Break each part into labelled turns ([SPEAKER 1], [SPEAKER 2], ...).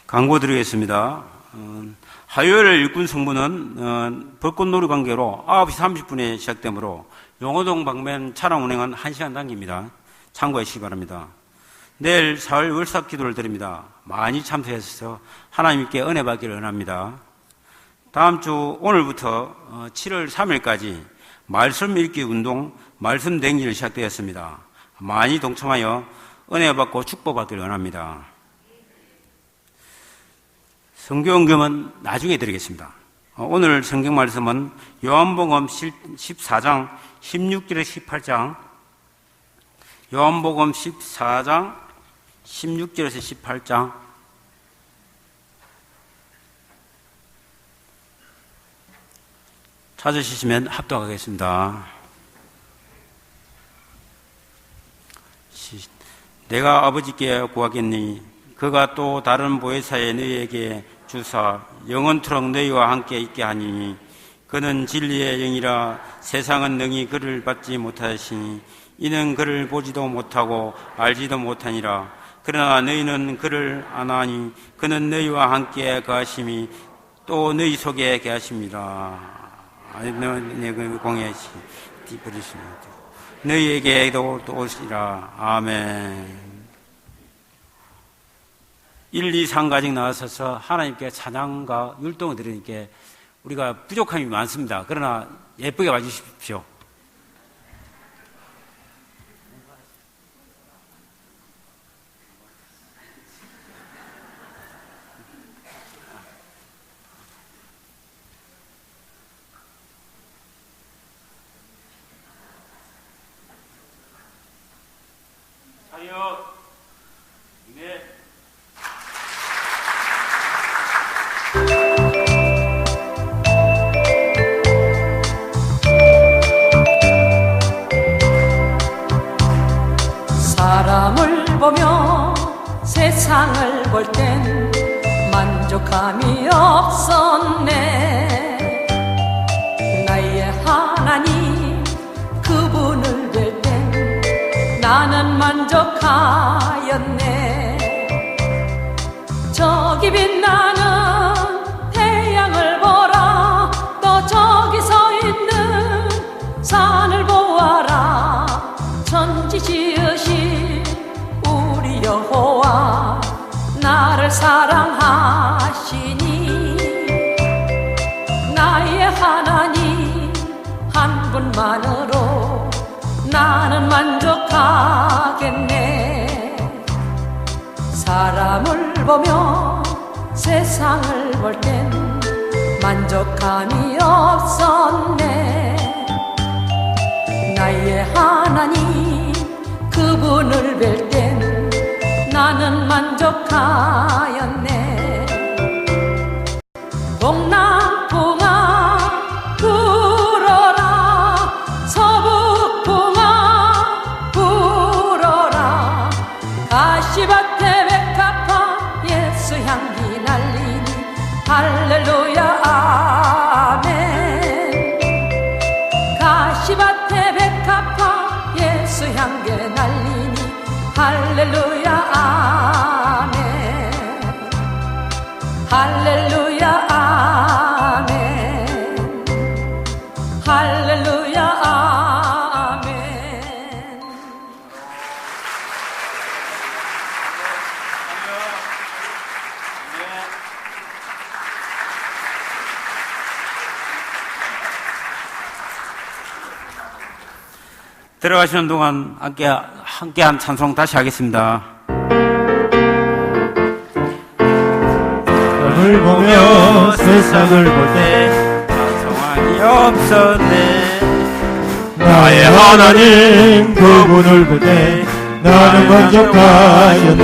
[SPEAKER 1] 광고 드리겠습니다. 화요일 일꾼 성부는 벚꽃놀이 관계로 9시 30분에 시작되므로 용호동 방면 차량 운행은 1시간 당깁니다. 참고해 주시기 바랍니다. 내일 4월 월삭 기도를 드립니다. 많이 참석해서 하나님께 은혜 받기를 원합니다. 다음 주 오늘부터 7월 3일까지 말씀 읽기 운동, 말씀 댕기를 시작되었습니다. 많이 동참하여 은혜 받고 축복받기를 원합니다. 성경음은 나중에 드리겠습니다. 오늘 성경 말씀은 요한복음 14장 16절에서 18장, 요한복음 14장 16절에서 18장, 찾으시면 합독하겠습니다. 내가 아버지께 구하겠니 그가 또 다른 보혜사에 너희에게 주사 영원토록 너희와 함께 있게 하니 그는 진리의 영이라 세상은 능히 그를 받지 못하시니 이는 그를 보지도 못하고 알지도 못하니라. 그러나 너희는 그를 아나니 그는 너희와 함께 거하심이 또 너희 속에 계십니다. 공예시 너희에게도 또 오시라. 아멘. 1, 2, 3가지 나와서서 하나님께 찬양과 율동을 드리니까 우리가 부족함이 많습니다. 그러나 예쁘게 봐주십시오.
[SPEAKER 2] 사람을 보며 세상을 볼 땐 만족함이 없었네. 나의 하나님 그분을 뵐 땐 나는 만족하였네. 저기 빛나는 태양을 보라. 또 저기 서 있는 산을 보아라. 천지 지으신 우리 여호와 나를 사랑하시니 나의 하나님 한 분만으로 나는 만족하겠네. 사람을 보며 세상을 볼 땐 만족함이 없었네. 나의 하나님 그분을 뵐 땐 나는 만족하였네. 동남풍아 불어라. 서북풍아 불어라. 가시밭에 백합화 예수 향기 날리니 할렐루야 아멘. 가시밭에 백합화 예수 향기 날리니 할렐루야 아멘. 할렐루야 아멘. 할렐루야 아멘.
[SPEAKER 1] 들어가시는 동안 함께한 찬송 다시 하겠습니다.
[SPEAKER 3] 나를 보며 세상을 볼 때
[SPEAKER 1] 찬송하기 없었네.
[SPEAKER 3] 나의 하나님 그분을 볼 때 나는 만족하였네.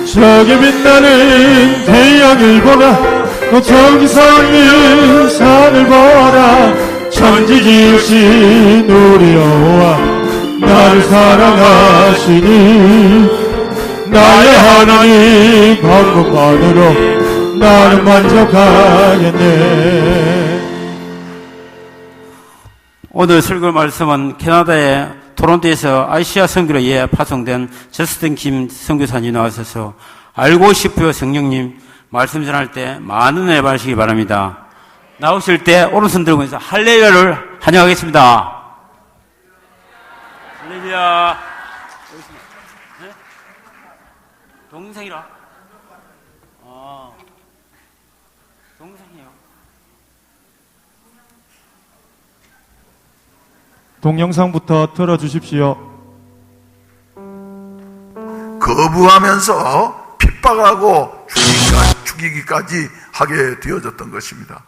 [SPEAKER 3] 저기 빛나는 태양을 보라. 또 저기 서 있는 산을 보라. 천지 지으신 우리 여호와 나를 사랑하시니 나의 하나님 한 분만으로 나는 만족하겠네.
[SPEAKER 1] 오늘 설교 말씀은 캐나다의 토론토에서 아시아 선교를 위해 파송된 저스틴 김 선교사님이 나와셔서 알고 싶어요 성령님 말씀 전할 때 많은 은혜 받으시기 바랍니다. 나오실 때 오른손 들고 있어 할렐루야를 환영하겠습니다. 할렐루야. 네? 동생이라? 동생이요.
[SPEAKER 3] 동영상부터 틀어주십시오.
[SPEAKER 4] 거부하면서 핍박하고 죽이기까지 하게 되어졌던 것입니다.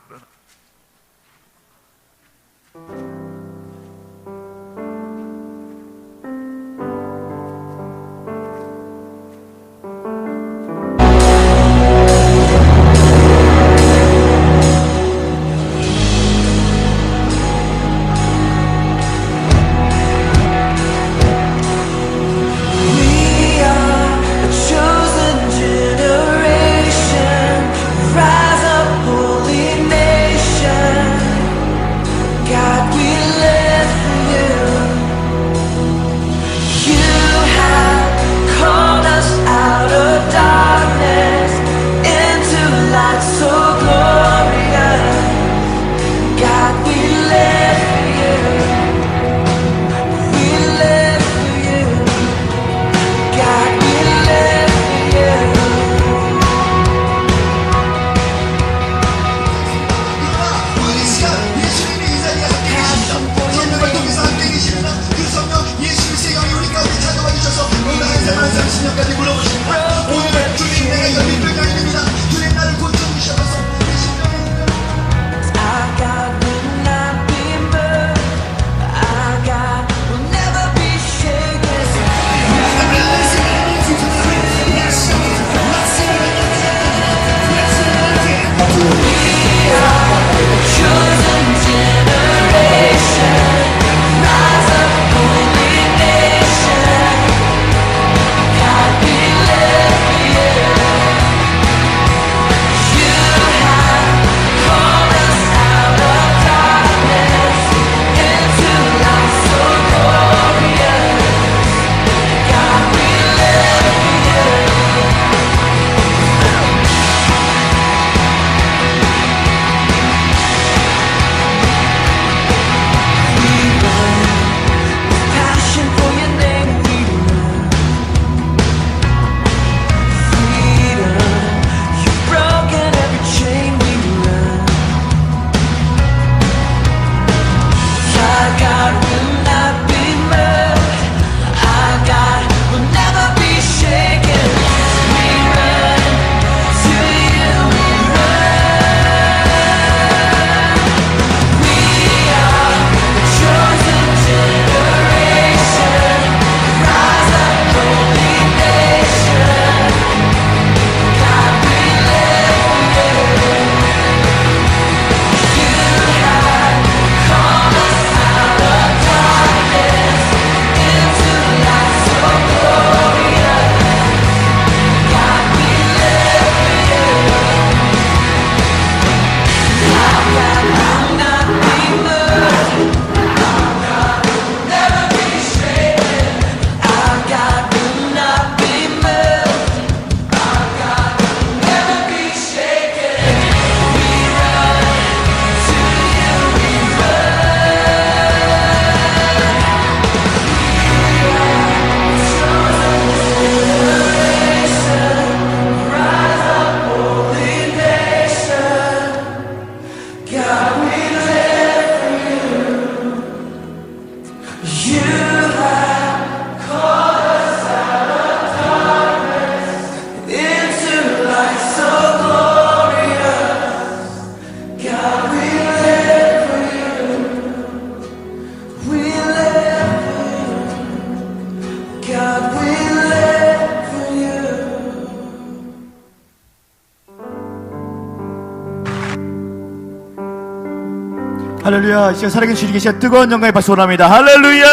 [SPEAKER 3] 할렐루야. 이 시간 살아계신 주님 계시는 뜨거운 영광의 박수 원합니다. 할렐루야.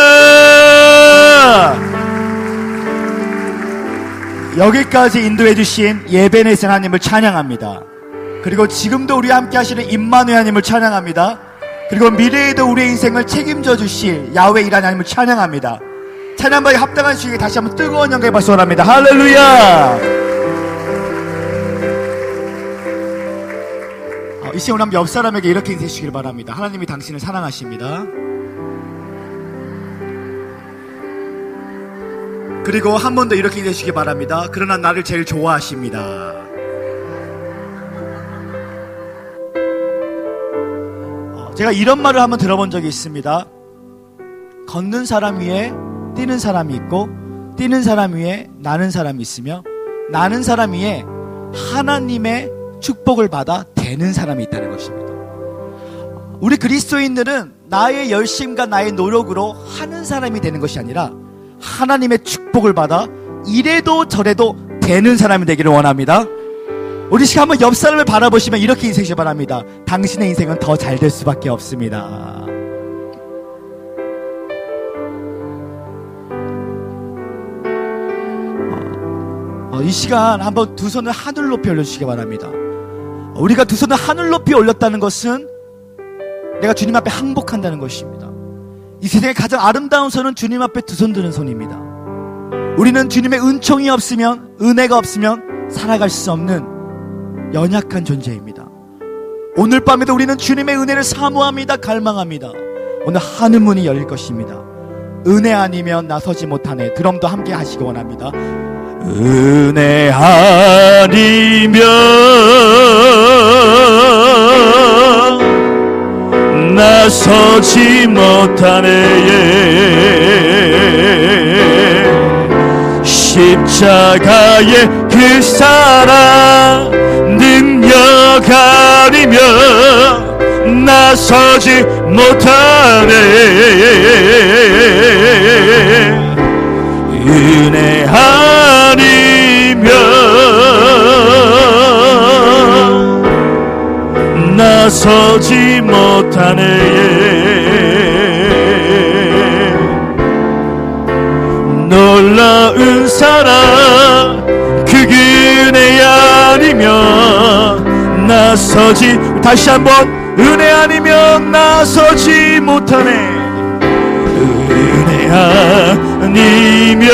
[SPEAKER 3] 여기까지 인도해 주신 예배네스 하나님을 찬양합니다. 그리고 지금도 우리와 함께 하시는 임마누엘 하나님을 찬양합니다. 그리고 미래에도 우리의 인생을 책임져 주실 야훼 일 하나님을 찬양합니다. 찬양받기 합당한 주에게 다시 한번 뜨거운 영광의 박수 원합니다. 할렐루야. 이 시간 우리 한번 옆 사람에게 이렇게 인사해 주시길 바랍니다. 하나님이 당신을 사랑하십니다. 그리고 한 번 더 이렇게 인사해 주시기 바랍니다. 그러나 나를 제일 좋아하십니다. 제가 이런 말을 한번 들어본 적이 있습니다. 걷는 사람 위에 뛰는 사람이 있고, 뛰는 사람 위에 나는 사람이 있으며, 나는 사람 위에 하나님의 축복을 받아 되는 사람이 있다는 것입니다. 우리 그리스도인들은 나의 열심과 나의 노력으로 하는 사람이 되는 것이 아니라 하나님의 축복을 받아 이래도 저래도 되는 사람이 되기를 원합니다. 우리 시간 한번 옆 사람을 바라보시면 이렇게 인생하시기 바랍니다. 당신의 인생은 더 잘 될 수밖에 없습니다. 이 시간 한번 두 손을 하늘 높이 올려주시기 바랍니다. 우리가 두 손을 하늘 높이 올렸다는 것은 내가 주님 앞에 항복한다는 것입니다. 이 세상의 가장 아름다운 손은 주님 앞에 두 손 드는 손입니다. 우리는 주님의 은총이 없으면, 은혜가 없으면 살아갈 수 없는 연약한 존재입니다. 오늘 밤에도 우리는 주님의 은혜를 사모합니다. 갈망합니다. 오늘 하늘문이 열릴 것입니다. 은혜 아니면 나서지 못하네. 드럼도 함께 하시기 원합니다. 은혜 아니면 나서지 못하네. 십자가의 그 사랑 능력 아니면 나서지 못하네. 은혜 아니면 나서지 못하네. 놀라운 사랑 그 은혜 아니면 나서지, 다시 한번, 은혜 아니면 나서지 못하네. 은혜 아니면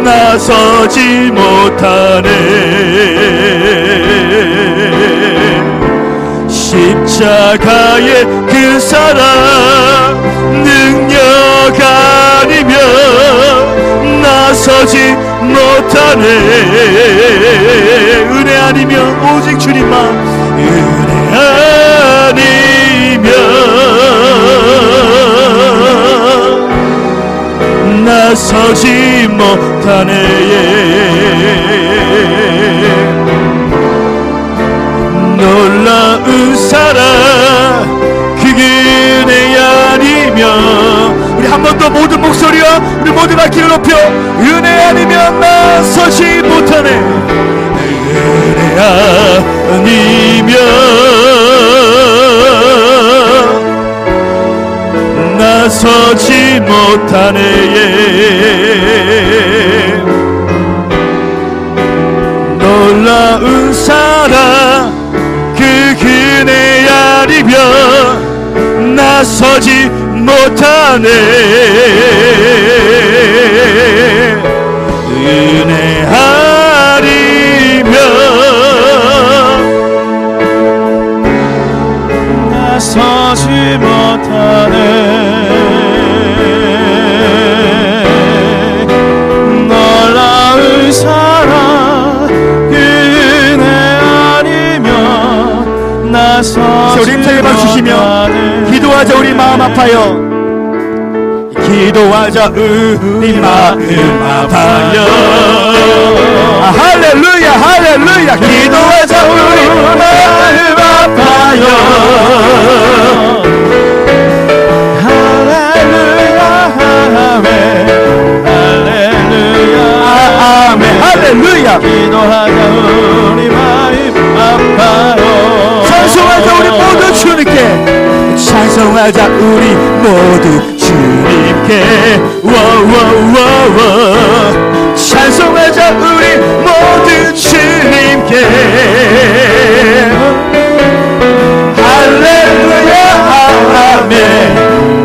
[SPEAKER 3] 나서지 못하네. 십자가의 그 사랑 능력 아니면 나서지 못하네. 은혜 아니면 오직 주님만, 은혜 아니면 나서지 못하네. 놀라운 사랑 그 은혜 아니면, 우리 한 번 더 모든 목소리와 우리 모든 악기를 높여, 은혜 아니면 나서지 못하네. 은혜 아니면 나서지 못하네. 놀라운 사랑 그 은혜 아니면 나서지 못하네. 은혜 아니면 나서지 못하네. 놀라운 사랑 은혜 아니면 나서지 우리 힘차게 박수시며 기도하자. 우리 마음 아파요. 기도하자. 우리 마음 아파요. 할렐루야 할렐루야. 기도하자. 우리 마음 아파요. 할렐루야 할렐루야 아멘 할렐루야. 기도하자. 우리 마음 아파요. 찬송하자. 우리 모두 주님께 찬송하자. 우리 모두 주님께 워워워워 찬송하자. 우리 모두 주님께 할렐루야 아멘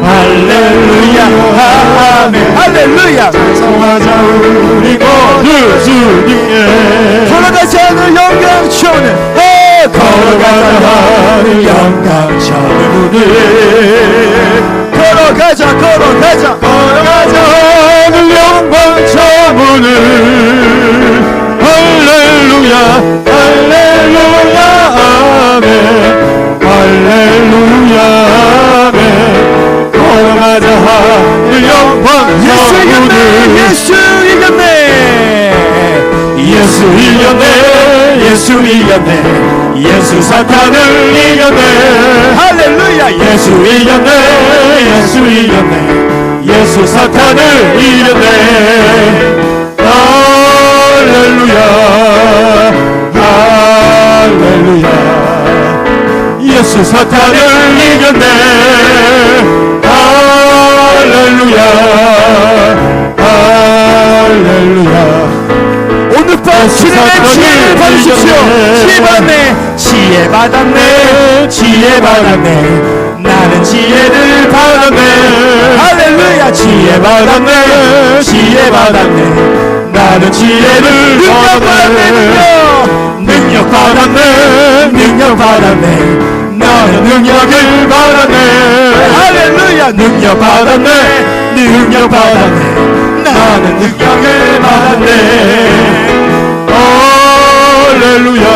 [SPEAKER 3] 할렐루야 아멘 할렐루야 찬송하자.
[SPEAKER 5] 걸어가자 우리 모두 주님께
[SPEAKER 3] 걸어가자 하늘 영광천을
[SPEAKER 5] 걸어가자 하늘 영광천을
[SPEAKER 3] 걸어가자
[SPEAKER 5] 걸어가자 하늘 영광천을 할렐루야 할렐루야 아멘 할렐루야 아멘 걸어가자 하늘 영광천을
[SPEAKER 3] 예수 이겼네
[SPEAKER 5] 예수 이겼네 예수 이겼네 예수 사탄을 이겼네
[SPEAKER 3] 할렐루야
[SPEAKER 5] 예수 이겼네 예수 이겼네 예수 사탄을 이겼네 할렐루야 할렐루야 예수 사탄을 이겼네 할렐루야 할렐루야
[SPEAKER 3] 오늘 밤 주님의 지혜를 받으십시오 지혜 받았네 지혜 받았네 나는 지혜를 받았네 할렐루야 지혜 받았네 지혜 받았네 나는 지혜를 받았네 능력 받았네 능력 받았네 나는 능력을 받았네 할렐루야 능력 받았네 능력 받았네 나는 능력을 받았네
[SPEAKER 5] 할렐루야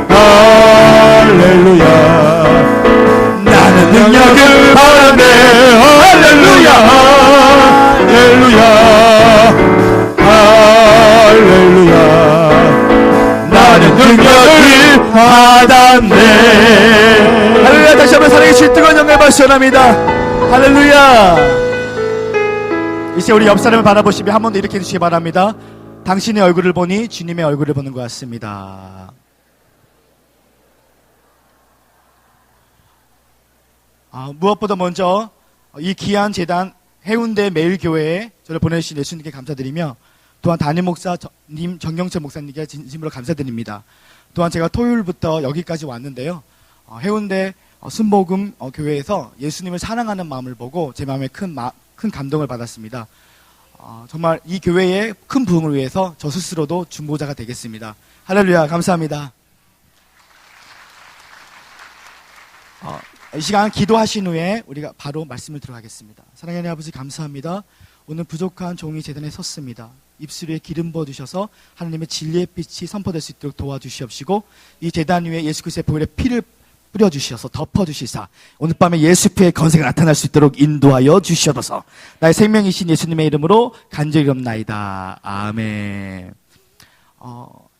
[SPEAKER 5] 할렐루야
[SPEAKER 3] 나는 능력을
[SPEAKER 5] 받았네 할렐루야 할렐루야 할렐루야 나는 능력을 받았네
[SPEAKER 3] 할렐루야 다시 한번 살아계신 뜨거운 영광을 발전합니다 할렐루야 이제 우리 옆 사람을 바라보시며 한 번 더 이렇게 해주시기 바랍니다 당신의 얼굴을 보니 주님의 얼굴을 보는 것 같습니다 무엇보다 먼저 이 귀한 재단 해운대 매일교회에 저를 보내주신 예수님께 감사드리며 또한 담임 목사님 정경철 목사님께 진심으로 감사드립니다. 또한 제가 토요일부터 여기까지 왔는데요. 해운대 순복음 교회에서 예수님을 사랑하는 마음을 보고 제 마음에 큰 감동을 받았습니다. 정말 이 교회의 큰 부흥을 위해서 저 스스로도 중보자가 되겠습니다. 할렐루야 감사합니다. 이 시간 기도하신 후에 우리가 바로 말씀을 들어가겠습니다. 사랑하는 아버지 감사합니다. 오늘 부족한 종이 제단에 섰습니다. 입술 위에 기름 부어주셔서 하나님의 진리의 빛이 선포될 수 있도록 도와주시옵시고 이 제단 위에 예수 그리스도의 보혈의 피를 뿌려주셔서 덮어주시사 오늘 밤에 예수 피의 건세가 나타날 수 있도록 인도하여 주시옵소서. 나의 생명이신 예수님의 이름으로 간절히 기도합나이다. 아멘.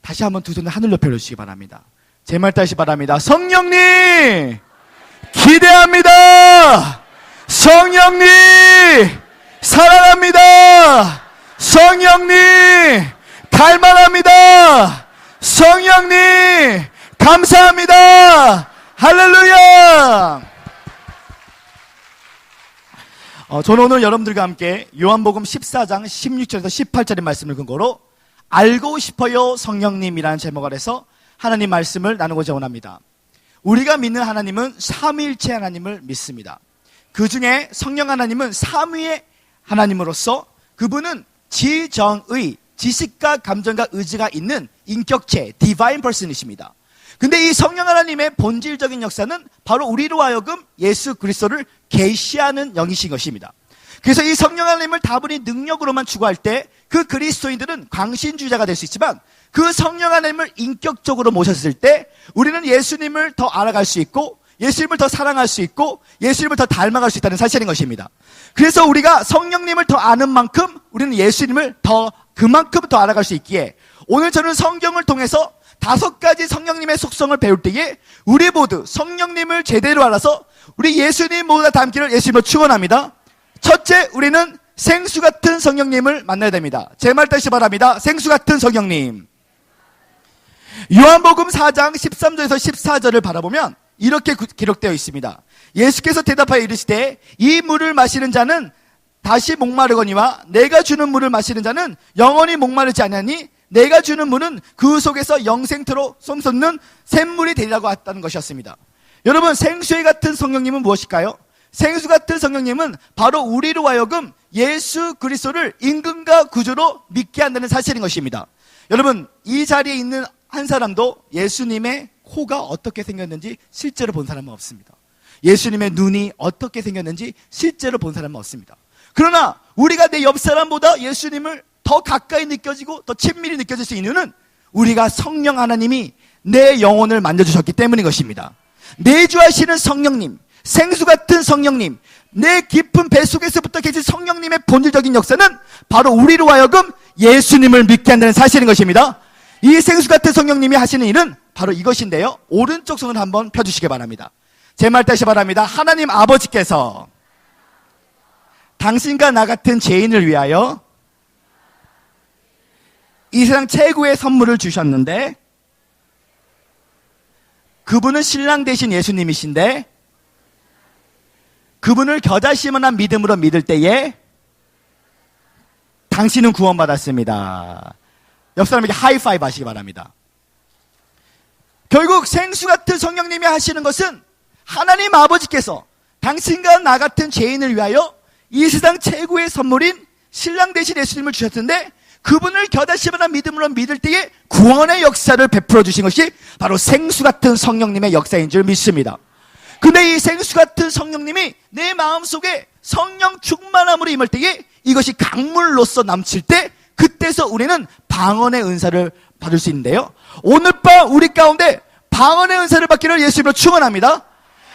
[SPEAKER 3] 다시 한번 두 손을 하늘로 펴주시기 바랍니다. 제 말 따르시 바랍니다. 성령님 기대합니다. 성령님 사랑합니다. 성령님 갈망합니다. 성령님 감사합니다. 할렐루야. 저는 오늘 여러분들과 함께 요한복음 14장 16절에서 18절의 말씀을 근거로 알고 싶어요 성령님이라는 제목 아래서 하나님 말씀을 나누고자 원합니다. 우리가 믿는 하나님은 삼위일체 하나님을 믿습니다. 그 중에 성령 하나님은 삼위의 하나님으로서 그분은 지정의, 지식과 감정과 의지가 있는 인격체, 디바인 퍼슨이십니다. 근데 이 성령 하나님의 본질적인 역사는 바로 우리로 하여금 예수 그리스도를 계시하는 영이신 것입니다. 그래서 이 성령 하나님을 다분히 능력으로만 추구할 때 그 그리스도인들은 광신주의자가 될 수 있지만 그 성령 하나님을 인격적으로 모셨을 때 우리는 예수님을 더 알아갈 수 있고 예수님을 더 사랑할 수 있고 예수님을 더 닮아갈 수 있다는 사실인 것입니다. 그래서 우리가 성령님을 더 아는 만큼 우리는 예수님을 그만큼 더 알아갈 수 있기에 오늘 저는 성경을 통해서 5가지 성령님의 속성을 배울 때에 우리 모두 성령님을 제대로 알아서 우리 예수님 모두가 닮기를 예수님으로 축원합니다. 첫째, 우리는 생수 같은 성령님을 만나야 됩니다. 제 말 다시 바랍니다. 생수 같은 성령님. 요한복음 4장 13절에서 14절을 바라보면 이렇게 기록되어 있습니다. 예수께서 대답하여 이르시되 이 물을 마시는 자는 다시 목마르거니와 내가 주는 물을 마시는 자는 영원히 목마르지 아니하니 내가 주는 물은 그 속에서 영생토록 솟는 샘물이 되리라고 했다는 것이었습니다. 여러분, 생수 같은 성령님은 무엇일까요? 생수 같은 성령님은 바로 우리로 하여금 예수 그리스도를 임금과 구주로 믿게 한다는 사실인 것입니다. 여러분, 이 자리에 있는 한 사람도 예수님의 코가 어떻게 생겼는지 실제로 본 사람은 없습니다. 예수님의 눈이 어떻게 생겼는지 실제로 본 사람은 없습니다. 그러나 우리가 내 옆 사람보다 예수님을 더 가까이 느껴지고 더 친밀히 느껴질 수 있는 이유는 우리가 성령 하나님이 내 영혼을 만져주셨기 때문인 것입니다. 내주하시는 성령님, 생수 같은 성령님, 내 깊은 뱃속에서부터 계신 성령님의 본질적인 역사는 바로 우리로 하여금 예수님을 믿게 한다는 사실인 것입니다. 이 생수 같은 성령님이 하시는 일은 바로 이것인데요. 오른쪽 손을 한번 펴주시기 바랍니다. 제 말 다시 바랍니다. 하나님 아버지께서 당신과 나 같은 죄인을 위하여 이 세상 최고의 선물을 주셨는데, 그분은 신랑 되신 예수님이신데, 그분을 겨자씨만한 믿음으로 믿을 때에 당신은 구원받았습니다. 옆 사람에게 하이파이브 하시기 바랍니다. 결국 생수 같은 성령님이 하시는 것은 하나님 아버지께서 당신과 나 같은 죄인을 위하여 이 세상 최고의 선물인 신랑 되신 예수님을 주셨는데, 그분을 겨자씨만한 믿음으로 믿을 때에 구원의 역사를 베풀어 주신 것이 바로 생수 같은 성령님의 역사인 줄 믿습니다. 근데 이 생수 같은 성령님이 내 마음속에 성령 충만함으로 임할 때에 이것이 강물로서 남칠 때, 그때서 우리는 방언의 은사를 받을 수 있는데요. 오늘 밤 우리 가운데 방언의 은사를 받기를 예수님으로 축원합니다.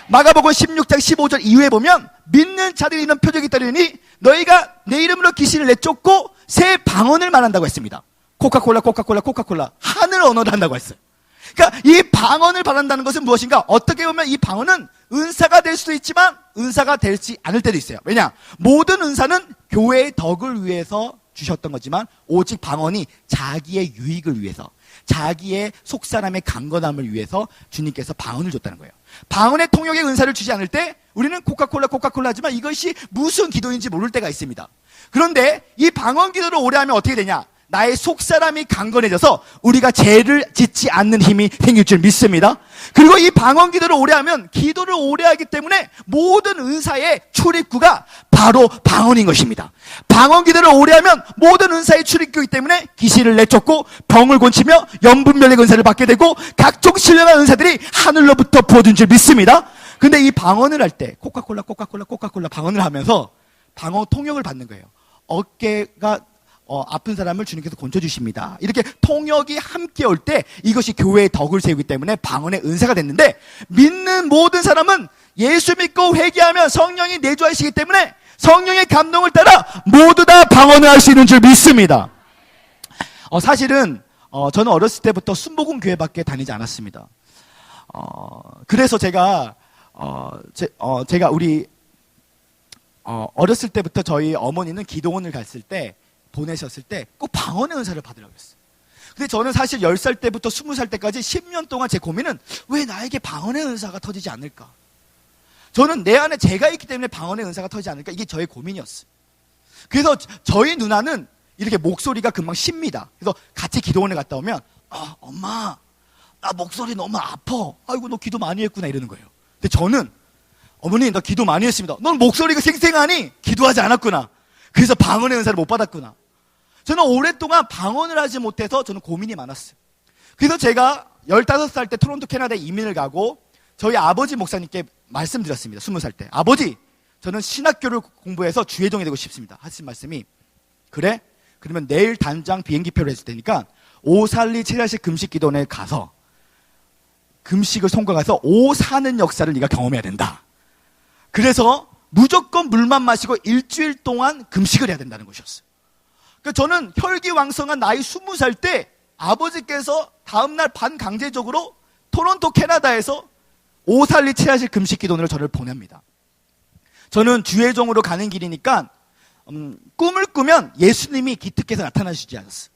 [SPEAKER 3] 마가복음 16장 15절 이후에 보면 믿는 자들이 있는 표적이 따르니 너희가 내 이름으로 귀신을 내쫓고 새 방언을 말한다고 했습니다. 코카콜라 하늘 언어를 한다고 했어요. 그러니까 이 방언을 바란다는 것은 무엇인가? 어떻게 보면 이 방언은 은사가 될 수도 있지만 은사가 되지 않을 때도 있어요. 왜냐? 모든 은사는 교회의 덕을 위해서 주셨던 거지만 오직 방언이 자기의 유익을 위해서, 자기의 속사람의 강건함을 위해서 주님께서 방언을 줬다는 거예요. 방언의 통역의 은사를 주지 않을 때 우리는 코카콜라 하지만 이것이 무슨 기도인지 모를 때가 있습니다. 그런데 이 방언 기도를 오래 하면 어떻게 되냐? 나의 속사람이 강건해져서 우리가 죄를 짓지 않는 힘이 생길 줄 믿습니다. 그리고 이 방언 기도를 오래 하면, 기도를 오래 하기 때문에 모든 은사의 출입구가 바로 방언인 것입니다. 방언 기도를 오래 하면 모든 은사의 출입구이기 때문에 귀신을 내쫓고 병을 고치며 연분별의 은사를 받게 되고 각종 신령한 은사들이 하늘로부터 부어진 줄 믿습니다. 근데 이 방언을 할 때 코카콜라 방언을 하면서 방언 통역을 받는 거예요. 어깨가 아픈 사람을 주님께서 고쳐주십니다. 이렇게 통역이 함께 올 때 이것이 교회의 덕을 세우기 때문에 방언의 은사가 됐는데, 믿는 모든 사람은 예수 믿고 회개하면 성령이 내주하시기 때문에 성령의 감동을 따라 모두 다 방언을 할 수 있는 줄 믿습니다. 사실은 저는 어렸을 때부터 순복음 교회밖에 다니지 않았습니다. 그래서 제가 우리 어렸을 때부터 저희 어머니는 기도원을 갔을 때, 보내셨을 때 꼭 방언의 은사를 받으라고 했어요. 근데 저는 사실 10살 때부터 20살 때까지 10년 동안 제 고민은 왜 나에게 방언의 은사가 터지지 않을까? 저는 내 안에 제가 있기 때문에 방언의 은사가 터지지 않을까? 이게 저의 고민이었어요. 그래서 저희 누나는 이렇게 목소리가 금방 쉽니다. 그래서 같이 기도원에 갔다 오면 엄마 나 목소리 너무 아파. 아이고 너 기도 많이 했구나 이러는 거예요. 근데 저는 어머니 나 기도 많이 했습니다. 넌 목소리가 생생하니 기도하지 않았구나. 그래서 방언의 은사를 못 받았구나. 저는 오랫동안 방언을 하지 못해서 저는 고민이 많았어요. 그래서 제가 15살 때 토론토 캐나다에 이민을 가고 저희 아버지 목사님께 말씀드렸습니다. 20살 때. 아버지, 저는 신학교를 공부해서 주회종이 되고 싶습니다. 하신 말씀이, 그래? 그러면 내일 단장 비행기표를 해줄 테니까 오살리 체자식 금식기도원에 가서 금식을 성공해서 오 사는 역사를 네가 경험해야 된다. 그래서 무조건 물만 마시고 일주일 동안 금식을 해야 된다는 것이었어요. 그러니까 저는 혈기왕성한 나이 20살 때 아버지께서 다음날 반강제적으로 토론토 캐나다에서 오살리 체하실 금식기도원으로 저를 보냅니다. 저는 주회종으로 가는 길이니까 꿈을 꾸면 예수님이 기특해서 나타나시지 않았어요.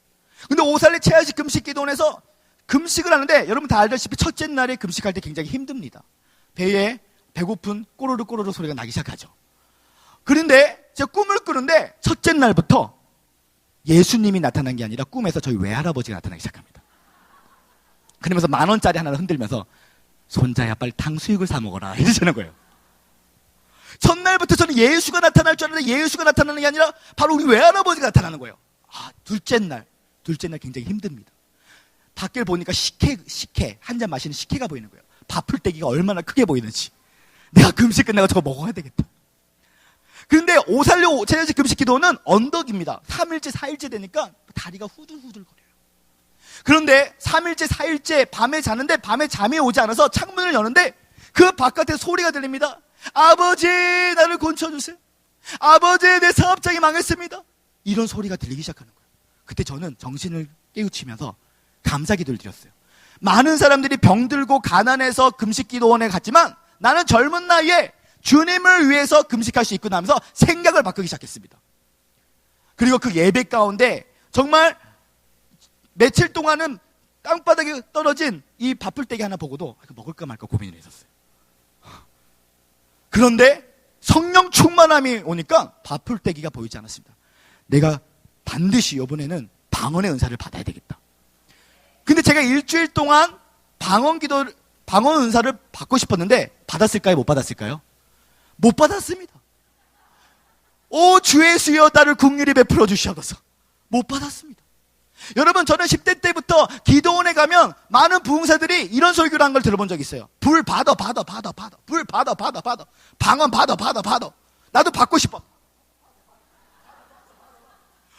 [SPEAKER 3] 근데 오살리 체하실 금식기도원에서 금식을 하는데, 여러분 다 알다시피 첫째 날에 금식할 때 굉장히 힘듭니다. 배에 배고픈 꼬르르 소리가 나기 시작하죠. 그런데 제가 꿈을 꾸는데 첫째 날부터 예수님이 나타난 게 아니라 꿈에서 저희 외할아버지가 나타나기 시작합니다. 그러면서 10,000원짜리 하나를 흔들면서 손자야 빨리 탕수육을 사 먹어라 이러시는 거예요. 첫날부터 저는 예수가 나타날 줄 알았는데 예수가 나타나는 게 아니라 바로 우리 외할아버지가 나타나는 거예요. 둘째 날 굉장히 힘듭니다. 밖을 보니까 식혜 한 잔 마시는 식혜가 보이는 거예요. 밥풀떼기가 얼마나 크게 보이는지. 내가 금식 끝나고 저거 먹어야 되겠다. 그런데 오살료 제자식 금식 기도는 언덕입니다. 3일째 4일째 되니까 다리가 후들후들 거려요. 그런데 3일째 4일째 밤에 자는데 밤에 잠이 오지 않아서 창문을 여는데 그 바깥에 소리가 들립니다. 아버지, 나를 건져주세요. 아버지, 내 사업장이 망했습니다. 이런 소리가 들리기 시작하는 거예요. 그때 저는 정신을 깨우치면서 감사기도를 드렸어요. 많은 사람들이 병들고 가난해서 금식기도원에 갔지만 나는 젊은 나이에 주님을 위해서 금식할 수 있구나 하면서 생각을 바꾸기 시작했습니다. 그리고 그 예배 가운데 정말 며칠 동안은 땅바닥에 떨어진 이 밥풀떼기 하나 보고도 먹을까 말까 고민을 했었어요. 그런데 성령 충만함이 오니까 밥풀떼기가 보이지 않았습니다. 내가 반드시 이번에는 방언의 은사를 받아야 되겠다. 근데 제가 일주일 동안 방언 은사를 받고 싶었는데 받았을까요? 못 받았을까요? 못 받았습니다. 오 주 예수여 나를 긍휼히 베풀어 주시옵소서. 못 받았습니다. 여러분, 저는 10대 때부터 기도원에 가면 많은 부흥사들이 이런 설교를 한 걸 들어본 적이 있어요. 불 받아. 불 받아. 방언 받아. 나도 받고 싶어.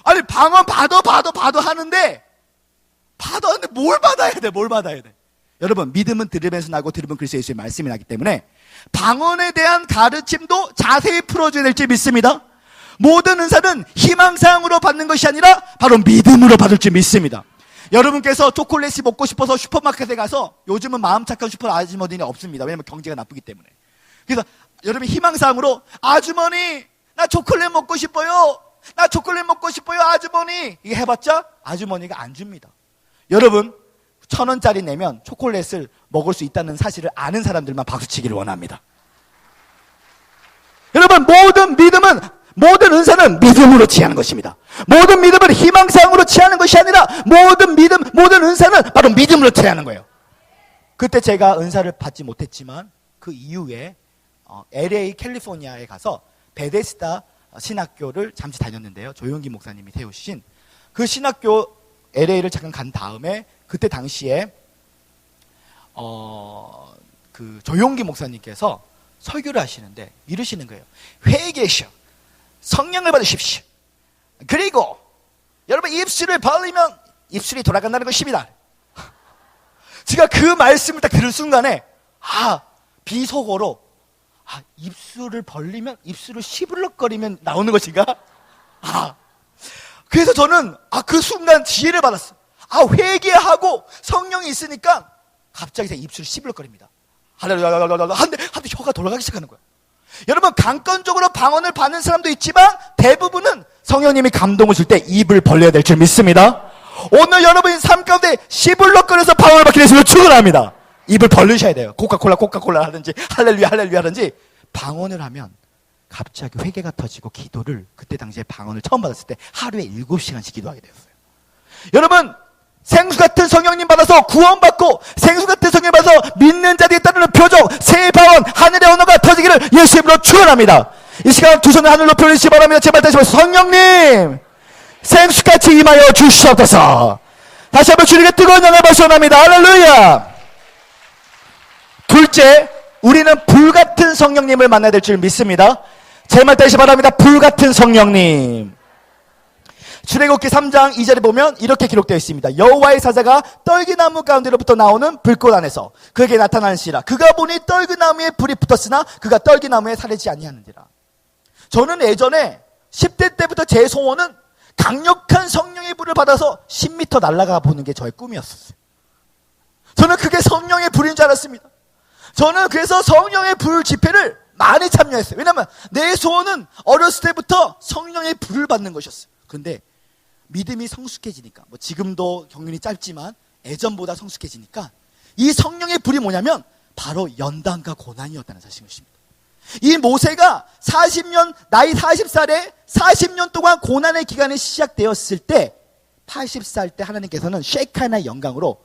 [SPEAKER 3] 아니, 방언 받아 하는데 받았는데 뭘 받아야 돼? 여러분, 믿음은 들으면서 나고 들으면 그리스도 예수의 말씀이 나기 때문에 방언에 대한 가르침도 자세히 풀어줘야 될지 믿습니다. 모든 은사는 희망사항으로 받는 것이 아니라 바로 믿음으로 받을 줄 믿습니다. 여러분께서 초콜릿이 먹고 싶어서 슈퍼마켓에 가서, 요즘은 마음 착한 슈퍼 아주머니는 없습니다. 왜냐면 경제가 나쁘기 때문에. 그래서 여러분 희망사항으로 아주머니 나 초콜릿 먹고 싶어요 아주머니, 이게 해봤자 아주머니가 안 줍니다. 여러분 1,000원짜리 내면 초콜릿을 먹을 수 있다는 사실을 아는 사람들만 박수치기를 원합니다. 여러분, 모든 은사는 믿음으로 취하는 것입니다. 모든 믿음은 희망사항으로 취하는 것이 아니라 모든 은사는 바로 믿음으로 취하는 거예요. 그때 제가 은사를 받지 못했지만 그 이후에 LA 캘리포니아에 가서 베데스다 신학교를 잠시 다녔는데요. 조용기 목사님이 세우신 그 신학교 LA를 잠깐 간 다음에 그때 당시에 그 조용기 목사님께서 설교를 하시는데 이러시는 거예요. 회개하시오. 성령을 받으십시오. 그리고 여러분 입술을 벌리면 입술이 돌아간다는 것입니다. 제가 그 말씀을 딱 들은 순간에 비속어로 입술을 벌리면 입술을 시불럭거리면 나오는 것인가? 그래서 저는 그 순간 지혜를 받았어요. 회개하고 성령이 있으니까 갑자기 제 입술이 시불럭거립니다. 한데 혀가 돌아가기 시작하는 거예요. 여러분, 강권적으로 방언을 받는 사람도 있지만 대부분은 성령님이 감동을 줄 때 입을 벌려야 될 줄 믿습니다. 오늘 여러분의 삶 가운데 시불럭거려서 방언을 받기 위해서 축원합니다. 입을 벌리셔야 돼요. 코카콜라 하든지 할렐루야 하든지. 방언을 하면 갑자기 회개가 터지고 기도를, 그때 당시에 방언을 처음 받았을 때 하루에 7시간씩 기도하게 되었어요. 여러분, 생수 같은 성령님 받아서 구원받고 생수 같은 성령 받아서 믿는 자들에 따르는 표적, 새 방언, 하늘의 언어가 터지기를 예수 이름으로 축원합니다. 이 시간 두 손을 하늘로 높여 올리시기 바랍니다. 제발 다시 한번 성령님 생수같이 임하여 주시옵소서. 다시 한번 주님께 뜨거운 영광을 받으시옵나이다. 할렐루야. 둘째, 우리는 불같은 성령님을 만나야 될 줄 믿습니다. 제 말 따르시기 바랍니다. 불같은 성령님. 출애굽기 3장 2절에 보면 이렇게 기록되어 있습니다. 여호와의 사자가 떨기나무 가운데로부터 나오는 불꽃 안에서 그에게 나타나는시라. 그가 보니 떨기나무에 불이 붙었으나 그가 떨기나무에 사르지 아니하는지라. 저는 예전에 10대 때부터 제 소원은 강력한 성령의 불을 받아서 10m 날아가 보는 게 저의 꿈이었어요. 저는 그게 성령의 불인 줄 알았습니다. 저는 그래서 성령의 불 집회를 많이 참여했어요. 왜냐하면 내 소원은 어렸을 때부터 성령의 불을 받는 것이었어요. 그런데 믿음이 성숙해지니까, 지금도 경륜이 짧지만 예전보다 성숙해지니까 이 성령의 불이 뭐냐면 바로 연단과 고난이었다는 사실입니다. 이 모세가 40년, 나이 40살에 40년 동안 고난의 기간이 시작되었을 때 80살 때 하나님께서는 쉐카나의 영광으로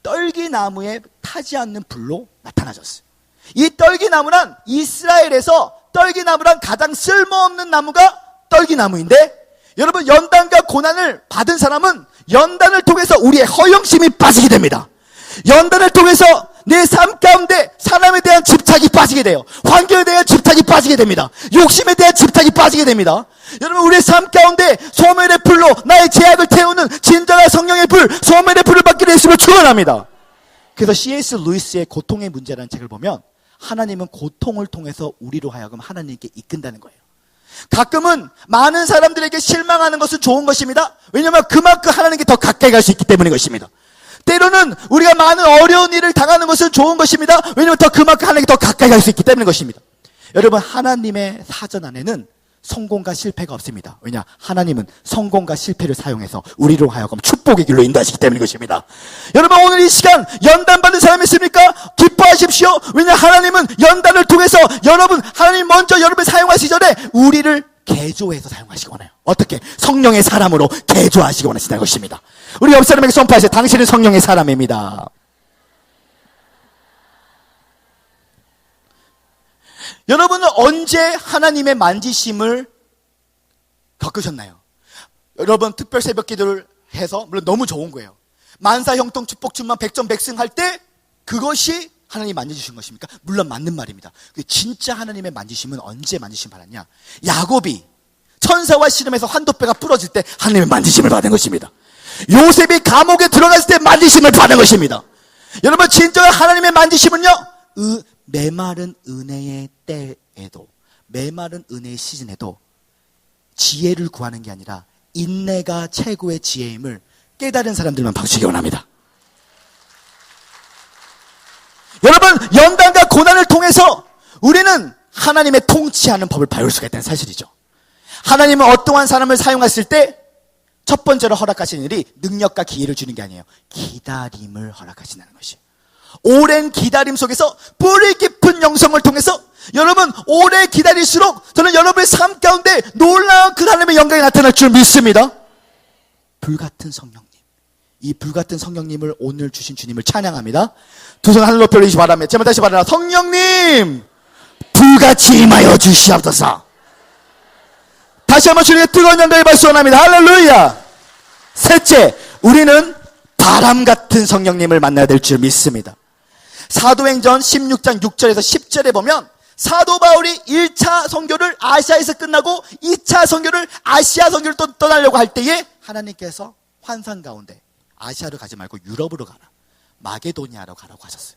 [SPEAKER 3] 떨기나무에 타지 않는 불로 나타나셨어요. 이 떨기나무는 이스라엘에서 떨기나무란 가장 쓸모없는 나무가 떨기나무인데, 여러분 연단과 고난을 받은 사람은 연단을 통해서 우리의 허영심이 빠지게 됩니다. 연단을 통해서 내 삶 가운데 사람에 대한 집착이 빠지게 돼요. 환경에 대한 집착이 빠지게 됩니다. 욕심에 대한 집착이 빠지게 됩니다. 여러분 우리의 삶 가운데 소멸의 불로 나의 죄악을 태우는 진정한 성령의 불, 소멸의 불을 받게 되시면 축원합니다. 그래서 C.S. 루이스의 고통의 문제라는 책을 보면 하나님은 고통을 통해서 우리로 하여금 하나님께 이끈다는 거예요. 가끔은 많은 사람들에게 실망하는 것은 좋은 것입니다. 왜냐하면 그만큼 하나님께 더 가까이 갈 수 있기 때문인 것입니다. 때로는 우리가 많은 어려운 일을 당하는 것은 좋은 것입니다. 왜냐하면 그만큼 하나님께 더 가까이 갈 수 있기 때문인 것입니다. 여러분 하나님의 사전 안에는 성공과 실패가 없습니다. 왜냐? 하나님은 성공과 실패를 사용해서 우리로 하여금 축복의 길로 인도하시기 때문인 것입니다. 여러분 오늘 이 시간 연단받은 사람이 있습니까? 기뻐하십시오. 왜냐? 하나님은 연단을 통해서 하나님 먼저 여러분을 사용하시기 전에 우리를 개조해서 사용하시기 원해요. 어떻게? 성령의 사람으로 개조하시기 원하시는 것입니다. 우리 옆 사람에게 선포하세요. 당신은 성령의 사람입니다. 여러분은 언제 하나님의 만지심을 겪으셨나요? 여러분 특별 새벽 기도를 해서 물론 너무 좋은 거예요. 만사 형통 축복 충만 백전 백승 할 때 그것이 하나님이 만져주신 것입니까? 물론 맞는 말입니다. 진짜 하나님의 만지심은 언제 만지심 받았냐? 야곱이 천사와 씨름해서 환도뼈가 부러질 때 하나님의 만지심을 받은 것입니다. 요셉이 감옥에 들어갔을 때 만지심을 받은 것입니다. 여러분 진정한 하나님의 만지심은요, 메마른 은혜의 때에도, 메마른 은혜의 시즌에도 지혜를 구하는 게 아니라 인내가 최고의 지혜임을 깨달은 사람들만 받으시기 원합니다. 여러분 연단과 고난을 통해서 우리는 하나님의 통치하는 법을 배울 수가 있다는 사실이죠. 하나님은 어떠한 사람을 사용했을 때 첫 번째로 허락하시는 일이 능력과 기회를 주는 게 아니에요. 기다림을 허락하신다는 것이에요. 오랜 기다림 속에서 뿌리 깊은 영성을 통해서 여러분 오래 기다릴수록 저는 여러분의 삶 가운데 놀라운 그 하나님의 영광이 나타날 줄 믿습니다. 불같은 성령님, 이 불같은 성령님을 오늘 주신 주님을 찬양합니다. 두 손 하늘로 펴시기 바랍니다. 제발 다시 말하라. 성령님 불같이 임하여 주시옵소서. 다시 한번 주님의 뜨거운 영광의 박수 원합니다. 할렐루야. 셋째, 우리는 바람 같은 성령님을 만나야 될 줄 믿습니다. 사도행전 16장 6절에서 10절에 보면 사도 바울이 1차 선교를 아시아에서 끝나고 2차 선교를 아시아 선교를 또 떠나려고 할 때에 하나님께서 환상 가운데 아시아로 가지 말고 유럽으로 가라, 마게도니아로 가라고 하셨어요.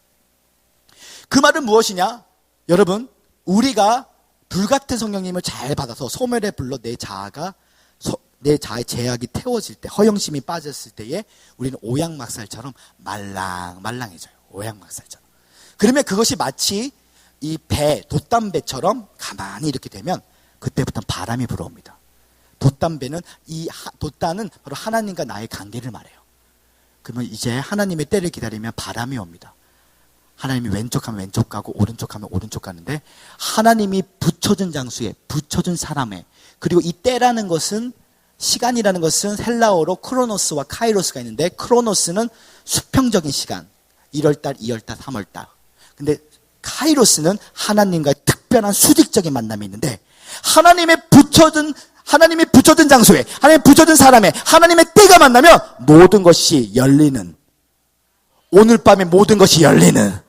[SPEAKER 3] 그 말은 무엇이냐? 여러분 우리가 불같은 성령님을 잘 받아서 소멸의 불로 내 자아의 제약이 태워질 때, 허영심이 빠졌을 때에 우리는 오양막살처럼 말랑말랑해져요. 오양막살처럼. 그러면 그것이 마치 이 배, 돛담배처럼 가만히 이렇게 되면 그때부터 바람이 불어옵니다. 돛담배는 돛단은 바로 하나님과 나의 관계를 말해요. 그러면 이제 하나님의 때를 기다리면 바람이 옵니다. 하나님이 왼쪽 하면 왼쪽 가고 오른쪽 하면 오른쪽 가는데 하나님이 붙여준 장소에, 붙여준 사람에, 그리고 이 때라는 것은, 시간이라는 것은 헬라어로 크로노스와 카이로스가 있는데 크로노스는 수평적인 시간, 1월달, 2월달, 3월달. 근데 카이로스는 하나님과의 특별한 수직적인 만남이 있는데 하나님이 붙여준 장소에, 하나님이 붙여준 사람에 하나님의 때가 만나면 모든 것이 열리는, 오늘 밤에 모든 것이 열리는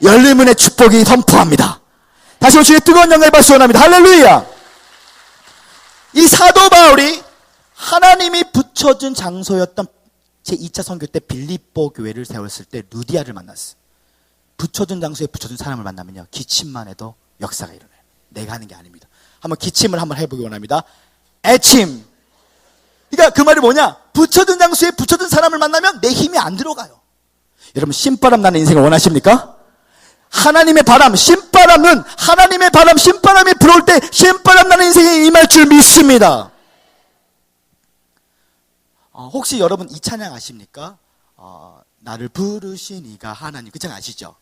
[SPEAKER 3] 열림의 축복이 선포합니다. 다시 한번 주의 뜨거운 영광의 박수 원합니다. 할렐루야. 이 사도 바울이 하나님이 붙여준 장소였던 제2차 선교 때 빌립보 교회를 세웠을 때 루디아를 만났어요. 붙여준 장소에 붙여준 사람을 만나면요, 기침만 해도 역사가 일어나요. 내가 하는 게 아닙니다. 한번 기침을 한번 해보기 원합니다. 애침. 그러니까 그 말이 뭐냐? 붙여준 장소에 붙여준 사람을 만나면 내 힘이 안 들어가요. 여러분 신바람 나는 인생을 원하십니까? 하나님의 바람, 신바람은 하나님의 바람, 신바람이 불어올 때 신바람 나는 인생에 임할 줄 믿습니다. 혹시 여러분 이 찬양 아십니까? 나를 부르신 이가 하나님, 그 찬양 아시죠?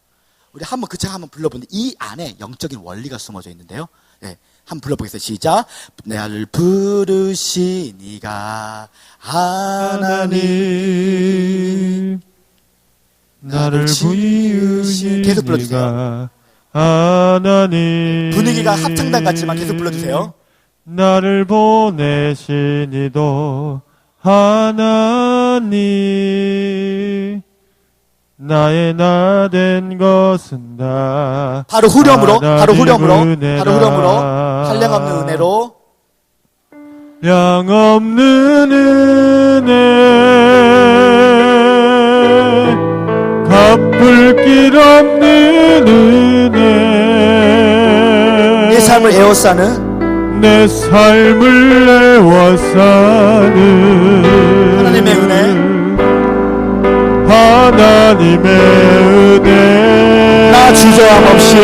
[SPEAKER 3] 우리 한번 그 찬양 한번 불러보는데 이 안에 영적인 원리가 숨어져 있는데요. 네, 한번 불러보겠습니다. 시작. 나를 부르신 이가 하나님,
[SPEAKER 5] 나를 부르신
[SPEAKER 3] 계속 불러주세요.
[SPEAKER 5] 이가 하나님
[SPEAKER 3] 분위기가 합창단 같지만 계속 불러주세요.
[SPEAKER 5] 나를 보내신 이도 하나님 나의 나 된 것은 다
[SPEAKER 3] 바로 후렴으로
[SPEAKER 5] 하나님 은혜라.
[SPEAKER 3] 한량없는 은혜로
[SPEAKER 5] 양없는 은혜 갚을 길 없는 은혜
[SPEAKER 3] 내 삶을 에워싸는
[SPEAKER 5] 내 삶을 애워싸는
[SPEAKER 3] 하나님의 은혜
[SPEAKER 5] 하나님의 은혜
[SPEAKER 3] 나 주저함 없이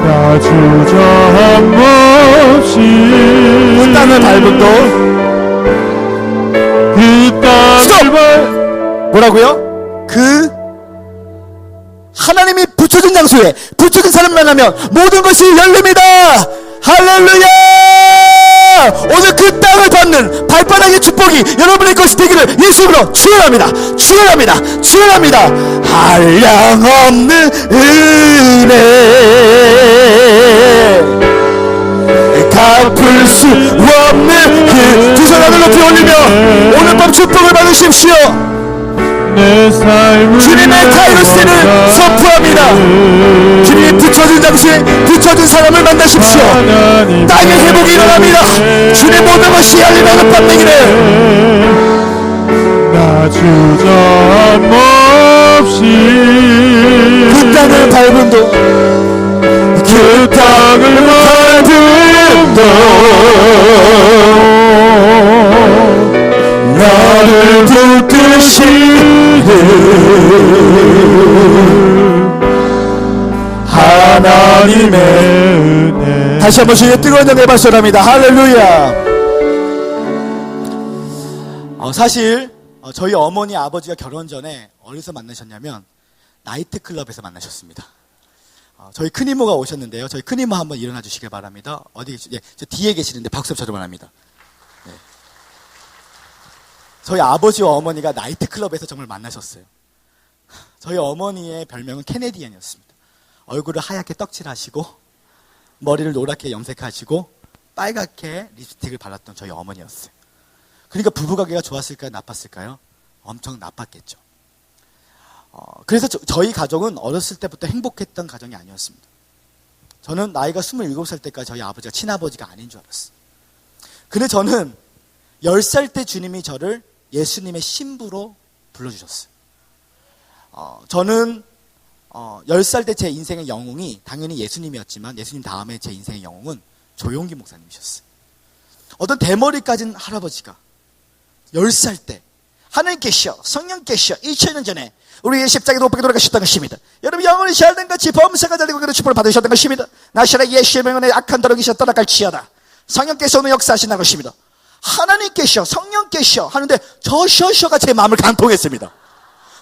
[SPEAKER 5] 나 주저함 없이
[SPEAKER 3] 그 땅을 밟은 도
[SPEAKER 5] 그 땅을
[SPEAKER 3] 뭐라고요? 그 하나님이 붙여준 장소에 붙여준 사람만 하면 모든 것이 열립니다. 할렐루야! 오늘 그 땅을 밟는 발바닥의 축복이 여러분의 것이 되기를 예수님으로 축원합니다. 축원합니다. 축원합니다. 한량없는 은혜 갚을 수 없는 그 두 손 하늘 높이 올리며 오늘 밤 축복을 받으십시오.
[SPEAKER 5] 내 삶을
[SPEAKER 3] 주님의 카이로스를 선포합니다. 주님이 붙여준 장소에 붙여준 사람을 만나십시오. 땅의 회복이 일어납니다. 주의 모든 것이 열리는 밤 되기를.
[SPEAKER 5] 나 주저함 없이
[SPEAKER 3] 그 땅을 밟은 도
[SPEAKER 5] 그 땅을 밟은 도 나를 붙드시는 하나님의 은혜.
[SPEAKER 3] 다시 한번 주의 뜨거운 영광에 발전합니다. 할렐루야. 사실 저희 어머니 아버지가 결혼 전에 어디서 만나셨냐면 나이트클럽에서 만나셨습니다. 저희 큰이모가 오셨는데요. 저희 큰이모 한번 일어나 주시길 바랍니다. 어디 계시? 예, 저 뒤에 계시는데 박수 쳐주면 합니다. 네. 저희 아버지와 어머니가 나이트클럽에서 정말 만나셨어요. 저희 어머니의 별명은 캐네디언이었습니다. 얼굴을 하얗게 떡칠하시고 머리를 노랗게 염색하시고 빨갛게 립스틱을 발랐던 저희 어머니였어요. 그러니까 부부관계가 좋았을까요? 나빴을까요? 엄청 나빴겠죠. 그래서 저희 가족은 어렸을 때부터 행복했던 가정이 아니었습니다. 저는 나이가 27살 때까지 저희 아버지가 친아버지가 아닌 줄 알았어요. 근데 저는 10살 때 주님이 저를 예수님의 신부로 불러주셨어요. 저는 10살 때 제 인생의 영웅이 당연히 예수님이었지만 예수님 다음에 제 인생의 영웅은 조용기 목사님이셨어요. 어떤 대머리 가진 할아버지가 10살 때 하나님께서 성령께서 2000년 전에 우리의 십자가에 못 박혀 돌아가셨던 것입니다. 여러분 영혼이 잘된 같이 범사가 잘되고 그런 축복을 받으셨던 것입니다. 나시라 예수의 명원에 악한 더러기셔 떠나갈지어다. 성령께서 오늘 역사하신다는 것입니다. 하나님께서 성령께서 하는데 저 셔셔가 제 마음을 간통했습니다.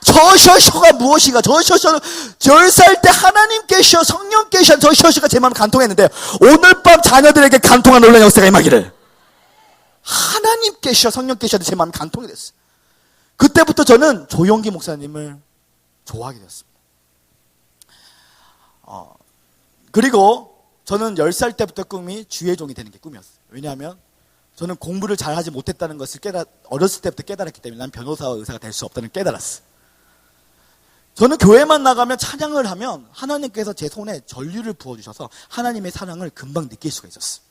[SPEAKER 3] 저 셔셔가 무엇인가? 저 셔셔는 10살 때 하나님께서 성령께서 저 셔셔가 제 마음을 간통했는데 오늘 밤 자녀들에게 간통한 놀라운 역사가 임하기를. 하나님께서 성령께서 제 마음이 간통이 됐어요. 그때부터 저는 조용기 목사님을 좋아하게 되었습니다. 그리고 저는 10살 때부터 꿈이 주의 종이 되는 게 꿈이었어요. 왜냐하면 저는 공부를 잘하지 못했다는 것을 어렸을 때부터 깨달았기 때문에 난 변호사와 의사가 될 수 없다는 걸 깨달았어요. 저는 교회만 나가면 찬양을 하면 하나님께서 제 손에 전류를 부어주셔서 하나님의 사랑을 금방 느낄 수가 있었어요.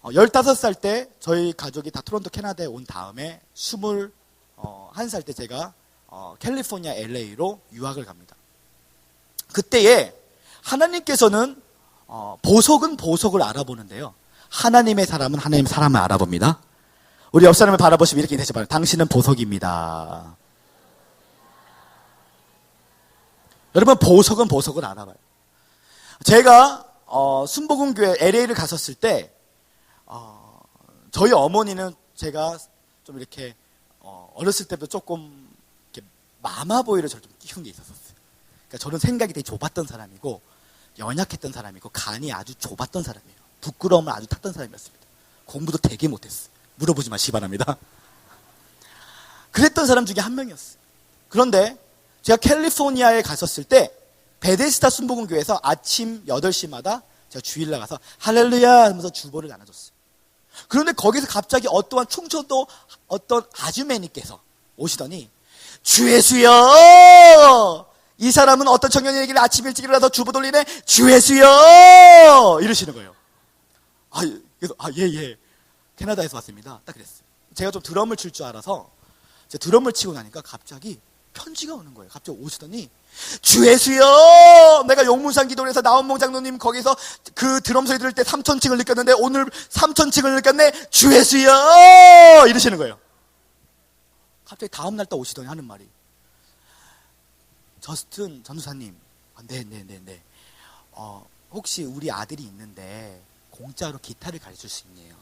[SPEAKER 3] 15살 때 저희 가족이 다 토론토 캐나다에 온 다음에 21살 때 제가 캘리포니아 LA로 유학을 갑니다. 그때에 하나님께서는 보석은 보석을 알아보는데요. 하나님의 사람은 하나님의 사람을 알아봅니다. 우리 옆 사람을 바라보시면 이렇게 대답 해요. 당신은 보석입니다. 여러분 보석은 보석을 알아봐요. 제가 순복음교회 LA를 갔었을 때 저희 어머니는 제가 좀 이렇게 어렸을 때부터 조금 이렇게 마마보이를 저를 좀 키운 게 있었어요. 그러니까 저는 생각이 되게 좁았던 사람이고 연약했던 사람이고 간이 아주 좁았던 사람이에요. 부끄러움을 아주 탔던 사람이었습니다. 공부도 되게 못했어요. 물어보지 마시기 바랍니다. 그랬던 사람 중에 한 명이었어요. 그런데 제가 캘리포니아에 갔었을 때 베데스다 순복음교회에서 아침 8시마다 제가 주일 나가서 할렐루야 하면서 주보를 나눠줬어요. 그런데 거기서 갑자기 어떠한 충청도 어떤 아주매니께서 오시더니 주 예수여, 이 사람은 어떤 청년에게 아침 일찍 일어나서 주보 돌리네, 주 예수여 이러시는 거예요. 그래서 예, 캐나다에서 왔습니다. 딱 그랬어요. 제가 좀 드럼을 칠 줄 알아서 제가 드럼을 치고 나니까 갑자기 편지가 오는 거예요. 갑자기 오시더니 주 예수여, 내가 용문산 기도원에서 나온몽 장로님 거기서 그 드럼 소리 들을 때 3,000층을 느꼈는데 오늘 3,000층을 느꼈네, 주 예수여 이러시는 거예요. 갑자기 다음날 또 오시더니 하는 말이, 저스틴 전도사님, 네. 혹시 우리 아들이 있는데 공짜로 기타를 가르칠 수 있네요.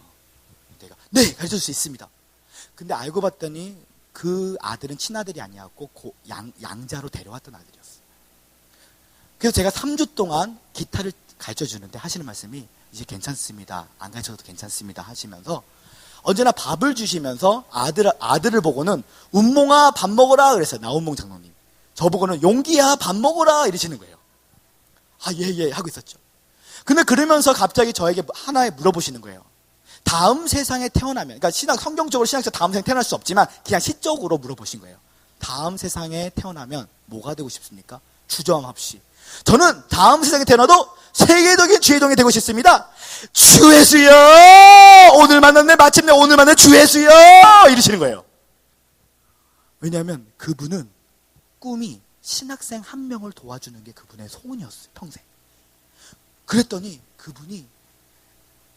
[SPEAKER 3] 내가 네, 가르칠 수 있습니다. 근데 알고 봤더니 그 아들은 친아들이 아니었고 양자로 데려왔던 아들이었어요. 그래서 제가 3주 동안 기타를 가르쳐 주는데 하시는 말씀이 이제 괜찮습니다, 안 가르쳐도 괜찮습니다 하시면서 언제나 밥을 주시면서 아들을 보고는 운몽아 밥 먹어라 그랬어요. 나온몽 장로님. 저보고는 용기야 밥 먹어라 이러시는 거예요. 예 하고 있었죠. 근데 그러면서 갑자기 저에게 하나 물어보시는 거예요. 다음 세상에 태어나면, 그러니까 성경적으로 신학적 다음 세상에 태어날 수 없지만 그냥 시적으로 물어보신 거예요. 다음 세상에 태어나면 뭐가 되고 싶습니까? 주저함없이 저는 다음 세상에 태어나도 세계적인 주의동이 되고 싶습니다. 주 예수여, 오늘 만났네, 마침내 오늘 만났네, 주 예수여 이러시는 거예요. 왜냐하면 그분은 꿈이 신학생 한 명을 도와주는 게 그분의 소원이었어요, 평생. 그랬더니 그분이,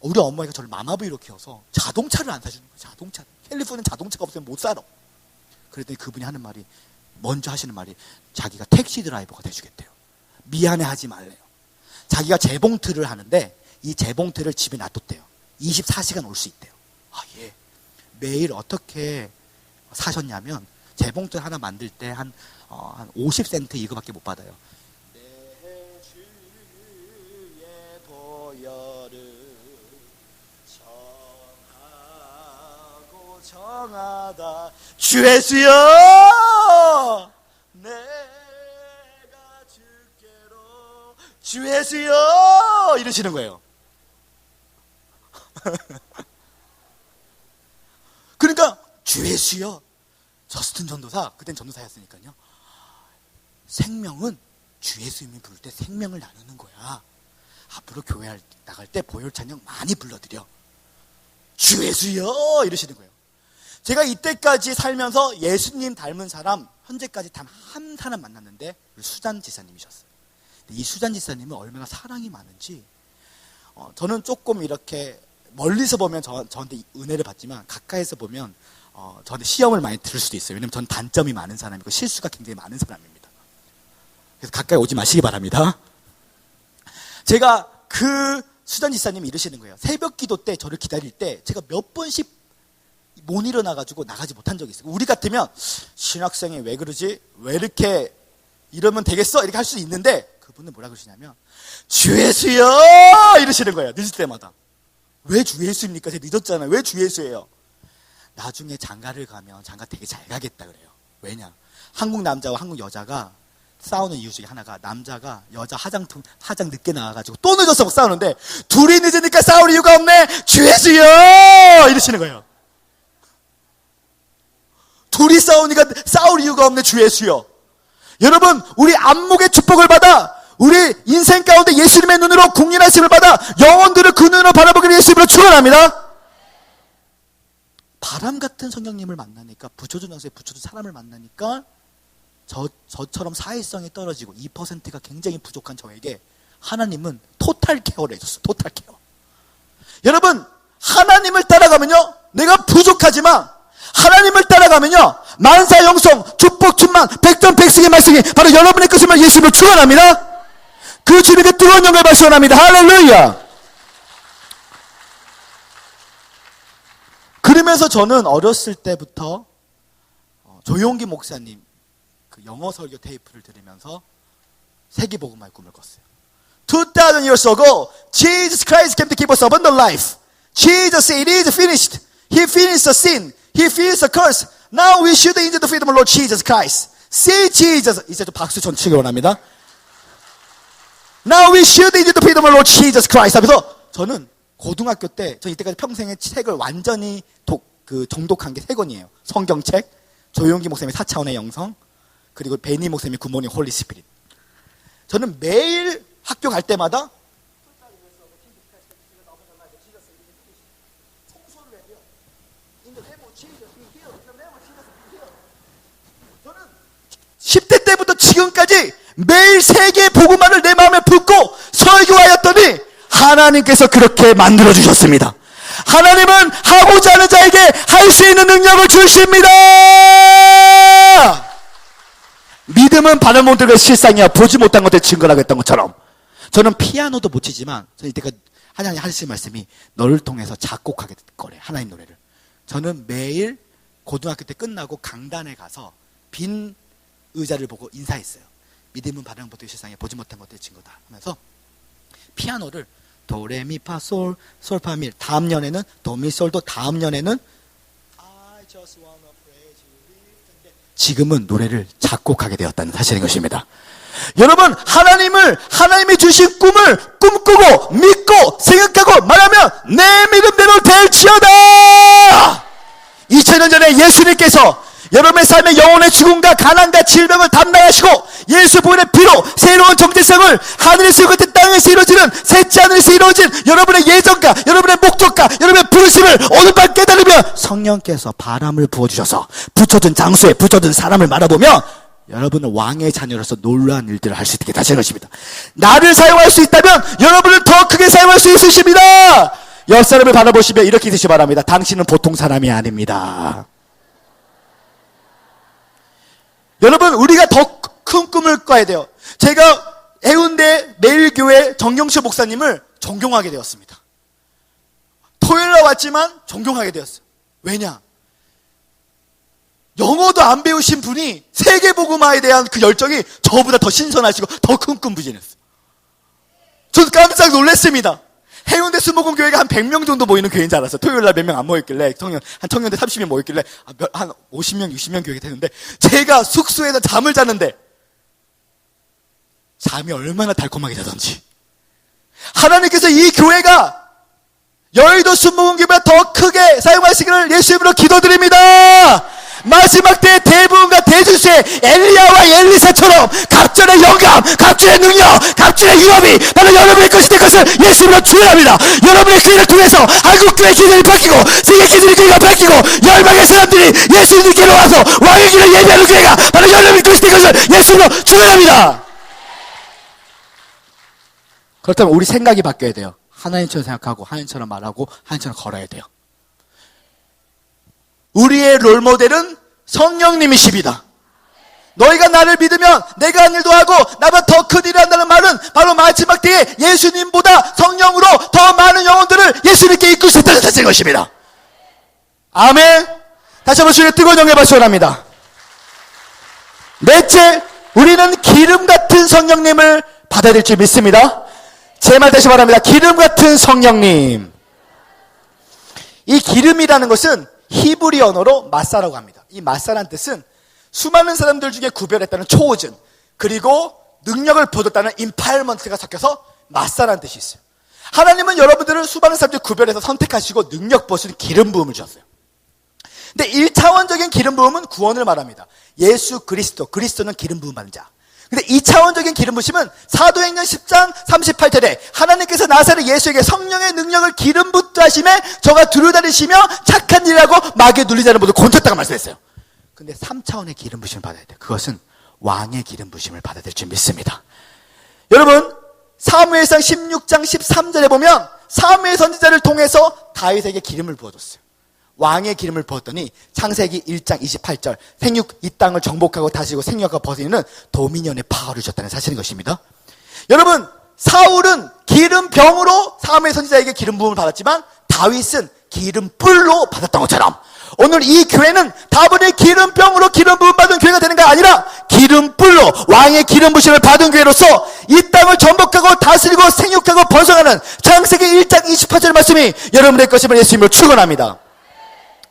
[SPEAKER 3] 우리 엄마가 저를 마마보이로 키워서 자동차를 안 사주는 거예요. 자동차를. 캘리포니아는 자동차가 없으면 못 살아. 그랬더니 그분이 하는 말이, 먼저 하시는 말이 자기가 택시 드라이버가 돼주겠대요. 미안해하지 말래요. 자기가 재봉틀을 하는데 이 재봉틀을 집에 놔뒀대요. 24시간 올 수 있대요. 예. 매일 어떻게 사셨냐면 재봉틀 하나 만들 때 한 50센트 이거밖에 못 받아요. 내 주의 보혈을 정하고 정하다 주 예수여, 내가 주께로 주 예수여 이러시는 거예요. 그러니까 주 예수여, 저스틴 전도사, 그땐 전도사였으니까요. 생명은 주 예수님이 부를 때 생명을 나누는 거야. 앞으로 교회 나갈 때 보혈 찬양 많이 불러드려. 주 예수여 이러시는 거예요. 제가 이때까지 살면서 예수님 닮은 사람 현재까지 단 한 사람 만났는데 수잔 지사님이셨어요. 이 수잔 지사님은 얼마나 사랑이 많은지, 저는 조금 이렇게 멀리서 보면 저한테 은혜를 받지만 가까이서 보면 저한테 시험을 많이 들을 수도 있어요. 왜냐면 저는 단점이 많은 사람이고 실수가 굉장히 많은 사람입니다. 그래서 가까이 오지 마시기 바랍니다. 제가 그 수잔 지사님이 이러시는 거예요. 새벽 기도 때 저를 기다릴 때 제가 몇 번씩 못 일어나가지고 나가지 못한 적이 있어요. 우리 같으면 신학생이 왜 그러지? 왜 이렇게 이러면 되겠어? 이렇게 할 수 있는데 그분은 뭐라 그러시냐면 주 예수여 이러시는 거예요. 늦을 때마다. 왜 주 예수입니까? 제가 늦었잖아요. 왜 주 예수예요? 나중에 장가를 가면 장가 되게 잘 가겠다 그래요. 왜냐? 한국 남자와 한국 여자가 싸우는 이유 중에 하나가, 남자가 여자 화장 늦게 나와가지고 또 늦어서 싸우는데 둘이 늦으니까 싸울 이유가 없네, 주 예수여 이러시는 거예요. 둘이 싸우니까 싸울 이유가 없네, 주 예수여. 여러분, 우리 안목의 축복을 받아 우리 인생 가운데 예수님의 눈으로 국민하심을 받아 영혼들을 그 눈으로 바라보기를 예수님으로 축원합니다. 바람 같은 성령님을 만나니까, 부초준 장소에 부초준 사람을 만나니까 저처럼 사회성이 떨어지고 2%가 굉장히 부족한 저에게 하나님은 토탈 케어를 해줬어요. 토탈 케어. 여러분, 하나님을 따라가면요, 내가 부족하지만 하나님을 따라가면요, 만사 영성 축복 충만 백전백승의 말씀이 바로 여러분의 것임을 예수님으로 축원합니다. 그 주님의 뜨거운 영광을 발견합니다. 할렐루야. 그러면서 저는 어렸을 때부터 조용기 목사님 그 영어 설교 테이프를 들으면서 세계복음화의 꿈을 꿨어요. 2000 years ago, Jesus Christ came to give us abundant life. Jesus said, it is finished. He finished the sin. He finished the curse. Now we should enjoy the freedom of Lord Jesus Christ. Say Jesus. 이제 좀 박수 전 치기 원합니다. Now we should into the freedom of Lord Jesus Christ 하면서 저는 고등학교 때, 저 이때까지 평생에 책을 완전히 정독한 게 3권이에요. 성경책, 조용기 목사님의 4차원의 영성, 그리고 베니 목사님의 굿모닝 홀리 스피릿. 저는 매일 학교 갈 때마다 저는 10대 때부터 지금까지 매일 세계의 복음화를 내 마음에 품고 설교하였더니 하나님께서 그렇게 만들어주셨습니다. 하나님은 하고자 하는 자에게 할 수 있는 능력을 주십니다. 믿음은 바라본 것들의 실상이야 보지 못한 것들 증거라고 했던 것처럼 저는 피아노도 못 치지만 저는 이때가 하나님 하시는 말씀이 너를 통해서 작곡하게 거래. 하나님 노래를. 저는 매일 고등학교 때 끝나고 강단에 가서 빈 의자를 보고 인사했어요. 믿음은 바라본 것들의 실상이야 보지 못한 것들의 증거다 하면서 피아노를 도레미파솔 솔파밀 다음 년에는 도미솔도 다음 년에는 I just wanna praise you. 지금은 노래를 작곡하게 되었다는 사실인 것입니다. 여러분 하나님이 주신 꿈을 꿈꾸고 믿고 생각하고 말하면 내 믿음대로 될지어다. 2000년 전에 예수님께서 여러분의 삶의 영혼의 죽음과 가난과 질병을 담당하시고 예수 부인의 피로 새로운 정체성을 하늘에서 끝에 땅에서 이루어지는 셋째 하늘에서 이루어진 여러분의 예정과 여러분의 목적과 여러분의 부르심을 오늘 밤 깨달으며 성령께서 바람을 부어주셔서 붙여둔 장소에 붙여둔 사람을 말아보면 여러분은 왕의 자녀로서 놀라운 일들을 할 수 있게 되는 것입니다. 나를 사용할 수 있다면 여러분은 더 크게 사용할 수 있으십니다. 옆 사람을 바라보시며 이렇게 되시기 바랍니다. 당신은 보통 사람이 아닙니다. 여러분 우리가 더 큰 꿈을 꿔야 돼요. 제가 해운대 매일교회 정경수 목사님을 존경하게 되었습니다. 토요일날 왔지만 존경하게 되었어요. 왜냐? 영어도 안 배우신 분이 세계복음화에 대한 그 열정이 저보다 더 신선하시고 더 큰 꿈 부진했어요. 전 깜짝 놀랐습니다. 해운대 수목원교회가 한 100명 정도 모이는 교회인 줄 알았어요. 토요일날 몇 명 안 모였길래 청년들 30명 모였길래 한 50명 60명 교회가 되는데 제가 숙소에서 잠을 자는데 잠이 얼마나 달콤하게 자던지 하나님께서 이 교회가 여의도 수목원교회보다 더 크게 사용하시기를 예수님으로 기도드립니다. 마지막 때 대부분과 대주수의 엘리야와 엘리사처럼 갑절의 영감, 갑절의 능력, 갑절의 유업이 바로 여러분의 것이 될 것을 예수님으로 축원합니다. 여러분의 교회를 통해서 한국교회 기준이 바뀌고 세계 기준이 교회가 바뀌고 열방의 사람들이 예수님께로 와서 왕의 길을 예배하는 교회가 바로 여러분의 것이 될 것을 예수님으로 축원합니다. 그렇다면 우리 생각이 바뀌어야 돼요. 하나님처럼 생각하고 하나님처럼 말하고 하나님처럼 걸어야 돼요. 우리의 롤모델은 성령님이십니다. 너희가 나를 믿으면 내가 한 일도 하고 나보다 더 큰 일을 한다는 말은 바로 마지막 때에 예수님보다 성령으로 더 많은 영혼들을 예수님께 이끌 수 있다는 사실인 것입니다. 아멘. 다시 한번 주님의 뜨거운 영광의 박수 원합니다. 넷째, 우리는 기름 같은 성령님을 받아야 될 줄 믿습니다. 제 말 다시 말합니다. 기름 같은 성령님. 이 기름이라는 것은 히브리 언어로 마사라고 합니다. 이 마사라는 뜻은 수많은 사람들 중에 구별했다는 초호진 그리고 능력을 부어줬다는 임파일먼트가 섞여서 마사라는 뜻이 있어요. 하나님은 여러분들을 수많은 사람들 구별해서 선택하시고 능력 부어주는 기름 부음을 주셨어요. 근데 1차원적인 기름 부음은 구원을 말합니다. 예수 그리스도는 기름 부음 받는 자. 근데 2차원적인 기름 부심은 사도행전 10장 38절에 하나님께서 나사렛 예수에게 성령의 능력을 기름 붓다 하심에 저가 두루다니시며 착한 일하고 마귀에 눌리지 않은 모두 곤쳤다고 말씀했어요. 근데 3차원의 기름 부심을 받아야 돼요. 그것은 왕의 기름 부심을 받아야 될 줄 믿습니다. 여러분 사무엘상 16장 13절에 보면 사무엘 선지자를 통해서 다윗에게 기름을 부어줬어요. 왕의 기름을 부었더니 창세기 1장 28절 생육 이 땅을 정복하고 다스리고 생육과 벗어는 도미니언의 파워를 주셨다는 사실인 것입니다. 여러분 사울은 기름병으로 사무엘 선지자에게 기름 부음을 받았지만 다윗은 기름불로 받았던 것처럼 오늘 이 교회는 다분히 기름병으로 기름 부음 받은 교회가 되는 게 아니라 기름불로 왕의 기름 부심을 받은 교회로서 이 땅을 정복하고 다스리고 생육하고 번성하는 창세기 1장 28절 말씀이 여러분의 것임을 예수님으로 축원합니다.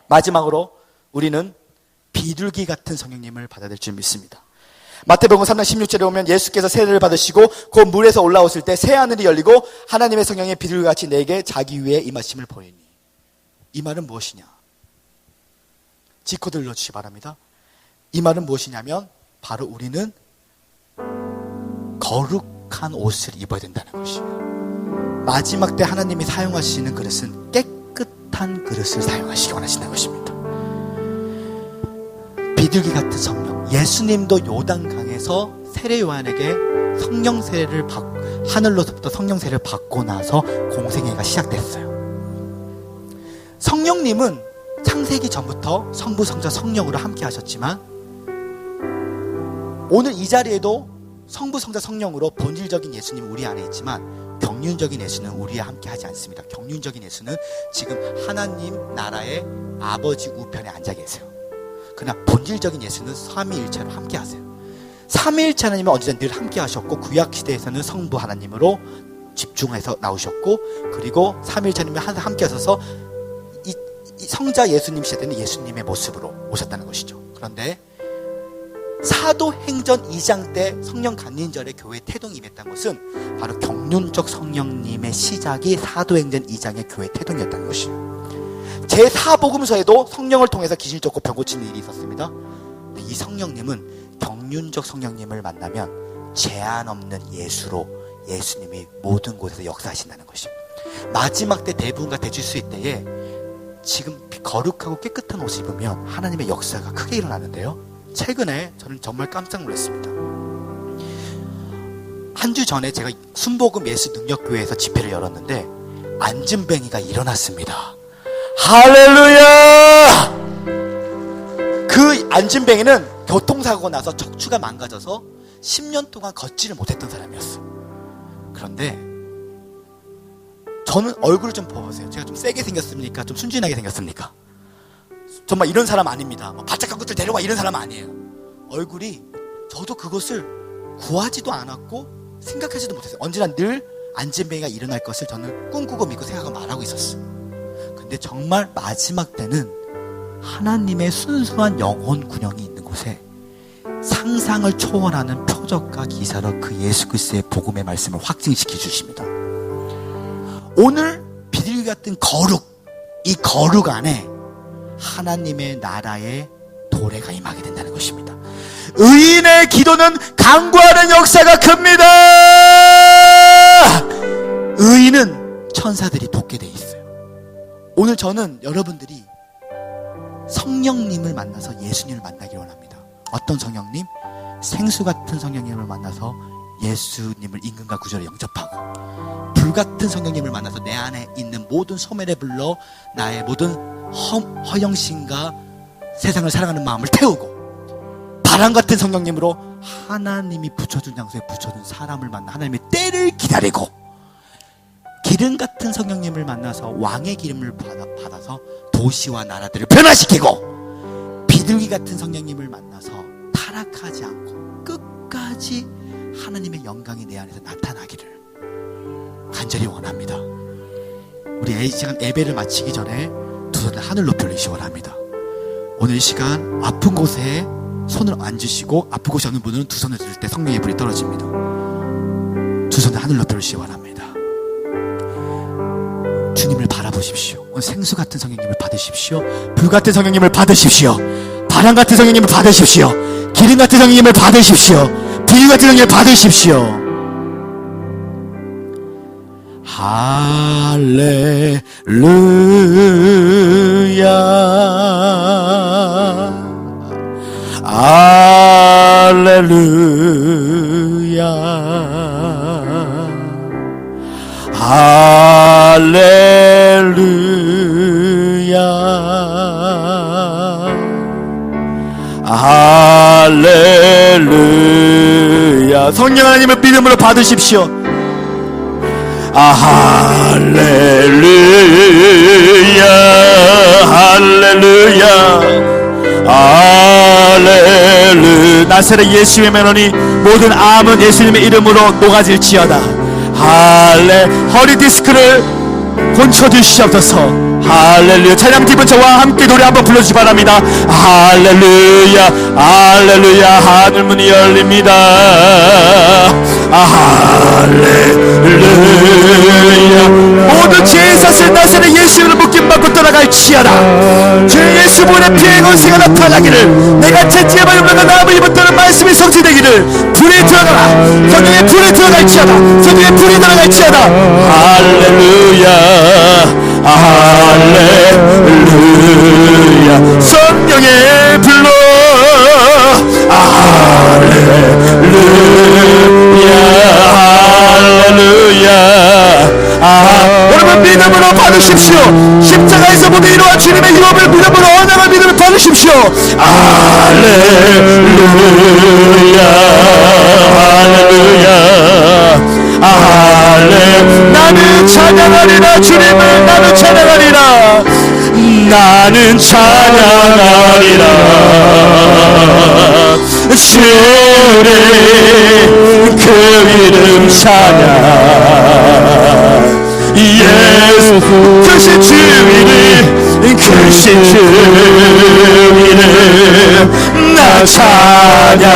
[SPEAKER 3] 마지막으로 우리는 비둘기 같은 성령님을 받아야 될 줄 믿습니다. 마태복음 3장 16절에 보면 예수께서 세례를 받으시고 곧 물에서 올라오실 때 새 하늘이 열리고 하나님의 성령이 비둘기같이 내게 자기 위에 임하심을 보이니. 이 말은 무엇이냐? 지코드 눌러주시기 바랍니다. 이 말은 무엇이냐면 바로 우리는 거룩한 옷을 입어야 된다는 것이에요. 마지막 때 하나님이 사용하시는 그릇은 깨끗한 그릇을 사용하시기 원하신다는 것입니다. 비둘기 같은 성령, 예수님도 요단강에서 세례 요한에게 성령 세례를 받고, 하늘로부터 성령 세례를 받고 나서 공생애가 시작됐어요. 성령님은 창세기 전부터 성부, 성자, 성령으로 함께 하셨지만 오늘 이 자리에도 성부, 성자, 성령으로 본질적인 예수님은 우리 안에 있지만 경륜적인 예수는 우리와 함께 하지 않습니다. 경륜적인 예수는 지금 하나님 나라의 아버지 우편에 앉아 계세요. 그러나 본질적인 예수는 삼위일체로 함께 하세요. 삼위일체 하나님은 언제나 늘 함께 하셨고 구약시대에서는 성부 하나님으로 집중해서 나오셨고 그리고 삼위일체 하나님이 함께 하셔서 이 성자 예수님 시대는 예수님의 모습으로 오셨다는 것이죠. 그런데 사도행전 2장 때 성령 간인절에 교회 태동이 임했다는 것은 바로 경륜적 성령님의 시작이 사도행전 2장의 교회 태동이었다는 것이에요. 제4복음서에도 성령을 통해서 귀신 쫓고 병 고치는 일이 있었습니다. 이 성령님은 경륜적 성령님을 만나면 제한 없는 예수로 예수님이 모든 곳에서 역사하신다는 것입니다. 마지막 때 대부분과 대주수의 때에 지금 거룩하고 깨끗한 옷을 입으면 하나님의 역사가 크게 일어나는데요. 최근에 저는 정말 깜짝 놀랐습니다. 한 주 전에 제가 순복음 예수능력교회에서 집회를 열었는데 안진뱅이가 일어났습니다. 할렐루야! 그 안진뱅이는 교통사고가 나서 척추가 망가져서 10년 동안 걷지를 못했던 사람이었어. 그런데 저는 얼굴을 좀 보세요. 제가 좀 세게 생겼습니까? 좀 순진하게 생겼습니까? 정말 이런 사람 아닙니다. 바짝 한 것들 데려와 이런 사람 아니에요. 얼굴이 저도 그것을 구하지도 않았고 생각하지도 못했어요. 언제나 늘 안진뱅이가 일어날 것을 저는 꿈꾸고 믿고 생각하고 말하고 있었어요. 근데 정말 마지막 때는 하나님의 순수한 영혼 군영이 있는 곳에 상상을 초월하는 표적과 기사로 그 예수 그리스도의 복음의 말씀을 확증시켜 주십니다. 오늘 비둘기 같은 거룩, 이 거룩 안에 하나님의 나라의 도래가 임하게 된다는 것입니다. 의인의 기도는 간구하는 역사가 큽니다. 의인은 천사들이 돕게 돼 있어요. 오늘 저는 여러분들이 성령님을 만나서 예수님을 만나기 원합니다. 어떤 성령님? 생수 같은 성령님을 만나서 예수님을 임금과 구절에 영접하고, 불같은 성령님을 만나서 내 안에 있는 모든 소멸의 불로 나의 모든 허영심과 세상을 사랑하는 마음을 태우고, 바람같은 성령님으로 하나님이 붙여준 장소에 붙여준 사람을 만나 하나님의 때를 기다리고, 기름같은 성령님을 만나서 왕의 기름을 받아서 도시와 나라들을 변화시키고, 비둘기 같은 성령님을 만나서 타락하지 않고 끝까지 하나님의 영광이 내 안에서 나타나기를 간절히 원합니다. 우리 이 시간 예배를 마치기 전에 두 손을 하늘 높이 올리시기 원합니다. 오늘 이 시간 아픈 곳에 손을 얹으시고, 아픈 곳이 없는 분들은 두 손을 들 때 성령의 불이 떨어집니다. 두 손을 하늘 높이 올리시기 원합니다. 주님을 바라보십시오. 오늘 생수 같은 성령님을 받으십시오. 불 같은 성령님을 받으십시오. 바람 같은 성령님을 받으십시오. 기름 같은 성령님을 받으십시오. 비유 같은 성령님을 받으십시오. 할렐루야, 할렐루야, 할렐루야, 할렐루야. 성령 하나님을 믿음으로 받으십시오. 할렐루야, 할렐루야, 할렐루야. 나사렛 예수의 면허니 모든 암은 예수님의 이름으로 녹아질지어다. 허리 디스크를 고쳐주시옵소서.
[SPEAKER 5] 할렐루야. 찬양팀은 저와 함께 노래 한번 불러주시기 바랍니다. 할렐루야 할렐루야. 하늘문이 열립니다. 할렐루야.
[SPEAKER 3] 모든 죄의 사슬 나사는 예수를 묶임받고 떠나갈지어다. 주 예수 보내 피해 권세가 나타나기를, 내가 채찍에 발려보다가 나무 입었다는 말씀이 성취되기를. 불에 들어가라. 성령의 불에 들어갈지어다. 성령의 불에 들어갈지어다.
[SPEAKER 5] 할렐루야 할렐루야.
[SPEAKER 3] 성령의 불로 여러분 믿음으로 받으십시오. 십자가에서 모두 이루어 주님의 유업을 믿음으로 언약을 믿음으로 받으십시오. 나는 찬양하리라. 주님을 나는 찬양하리라.
[SPEAKER 5] 나는 찬양하리라. 주님 그 이름 찬양. 예수 크신 주 이름, 크신 주 이름 나 찬양하리라.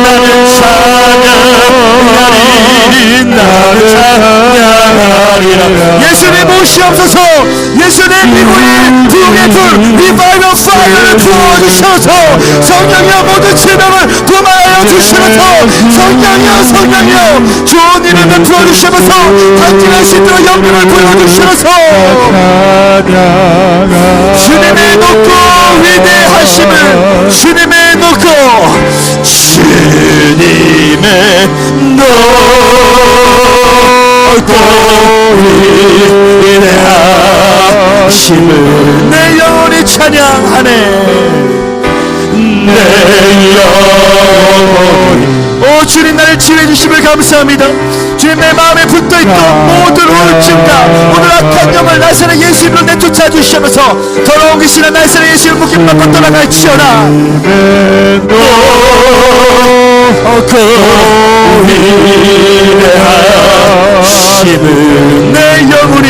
[SPEAKER 5] 나는 찬양하리라. 나는 찬양하리라.
[SPEAKER 3] 예수님 모시옵소서. 예수님 미국의 부흥의 불 리바이벌 파이어를 부어주셔서, 성령이여 모든 질병을 도말하여 주시면서, 성령이여 성령이여 좋은 일을 베풀어 주시면서, 간증할 수 있도록 영광을 보여주시면서, 주님의 높고 위대하심을 주님의 높고
[SPEAKER 5] 위대하심을
[SPEAKER 3] 내 영혼이 찬양하네.
[SPEAKER 5] 내 영혼이.
[SPEAKER 3] 오 주님, 나를 치유해 주심을 감사합니다. 주님, 내 마음에 붙어있던 모든 우울증과 오늘 악한 영을 나사렛 예수 이름으로 내쫓아 주시면서, 더러운 귀신은 나사렛 예수 이름 묶임받고 떠나갈지어다.
[SPEAKER 5] 위대하심을
[SPEAKER 3] 내 영혼이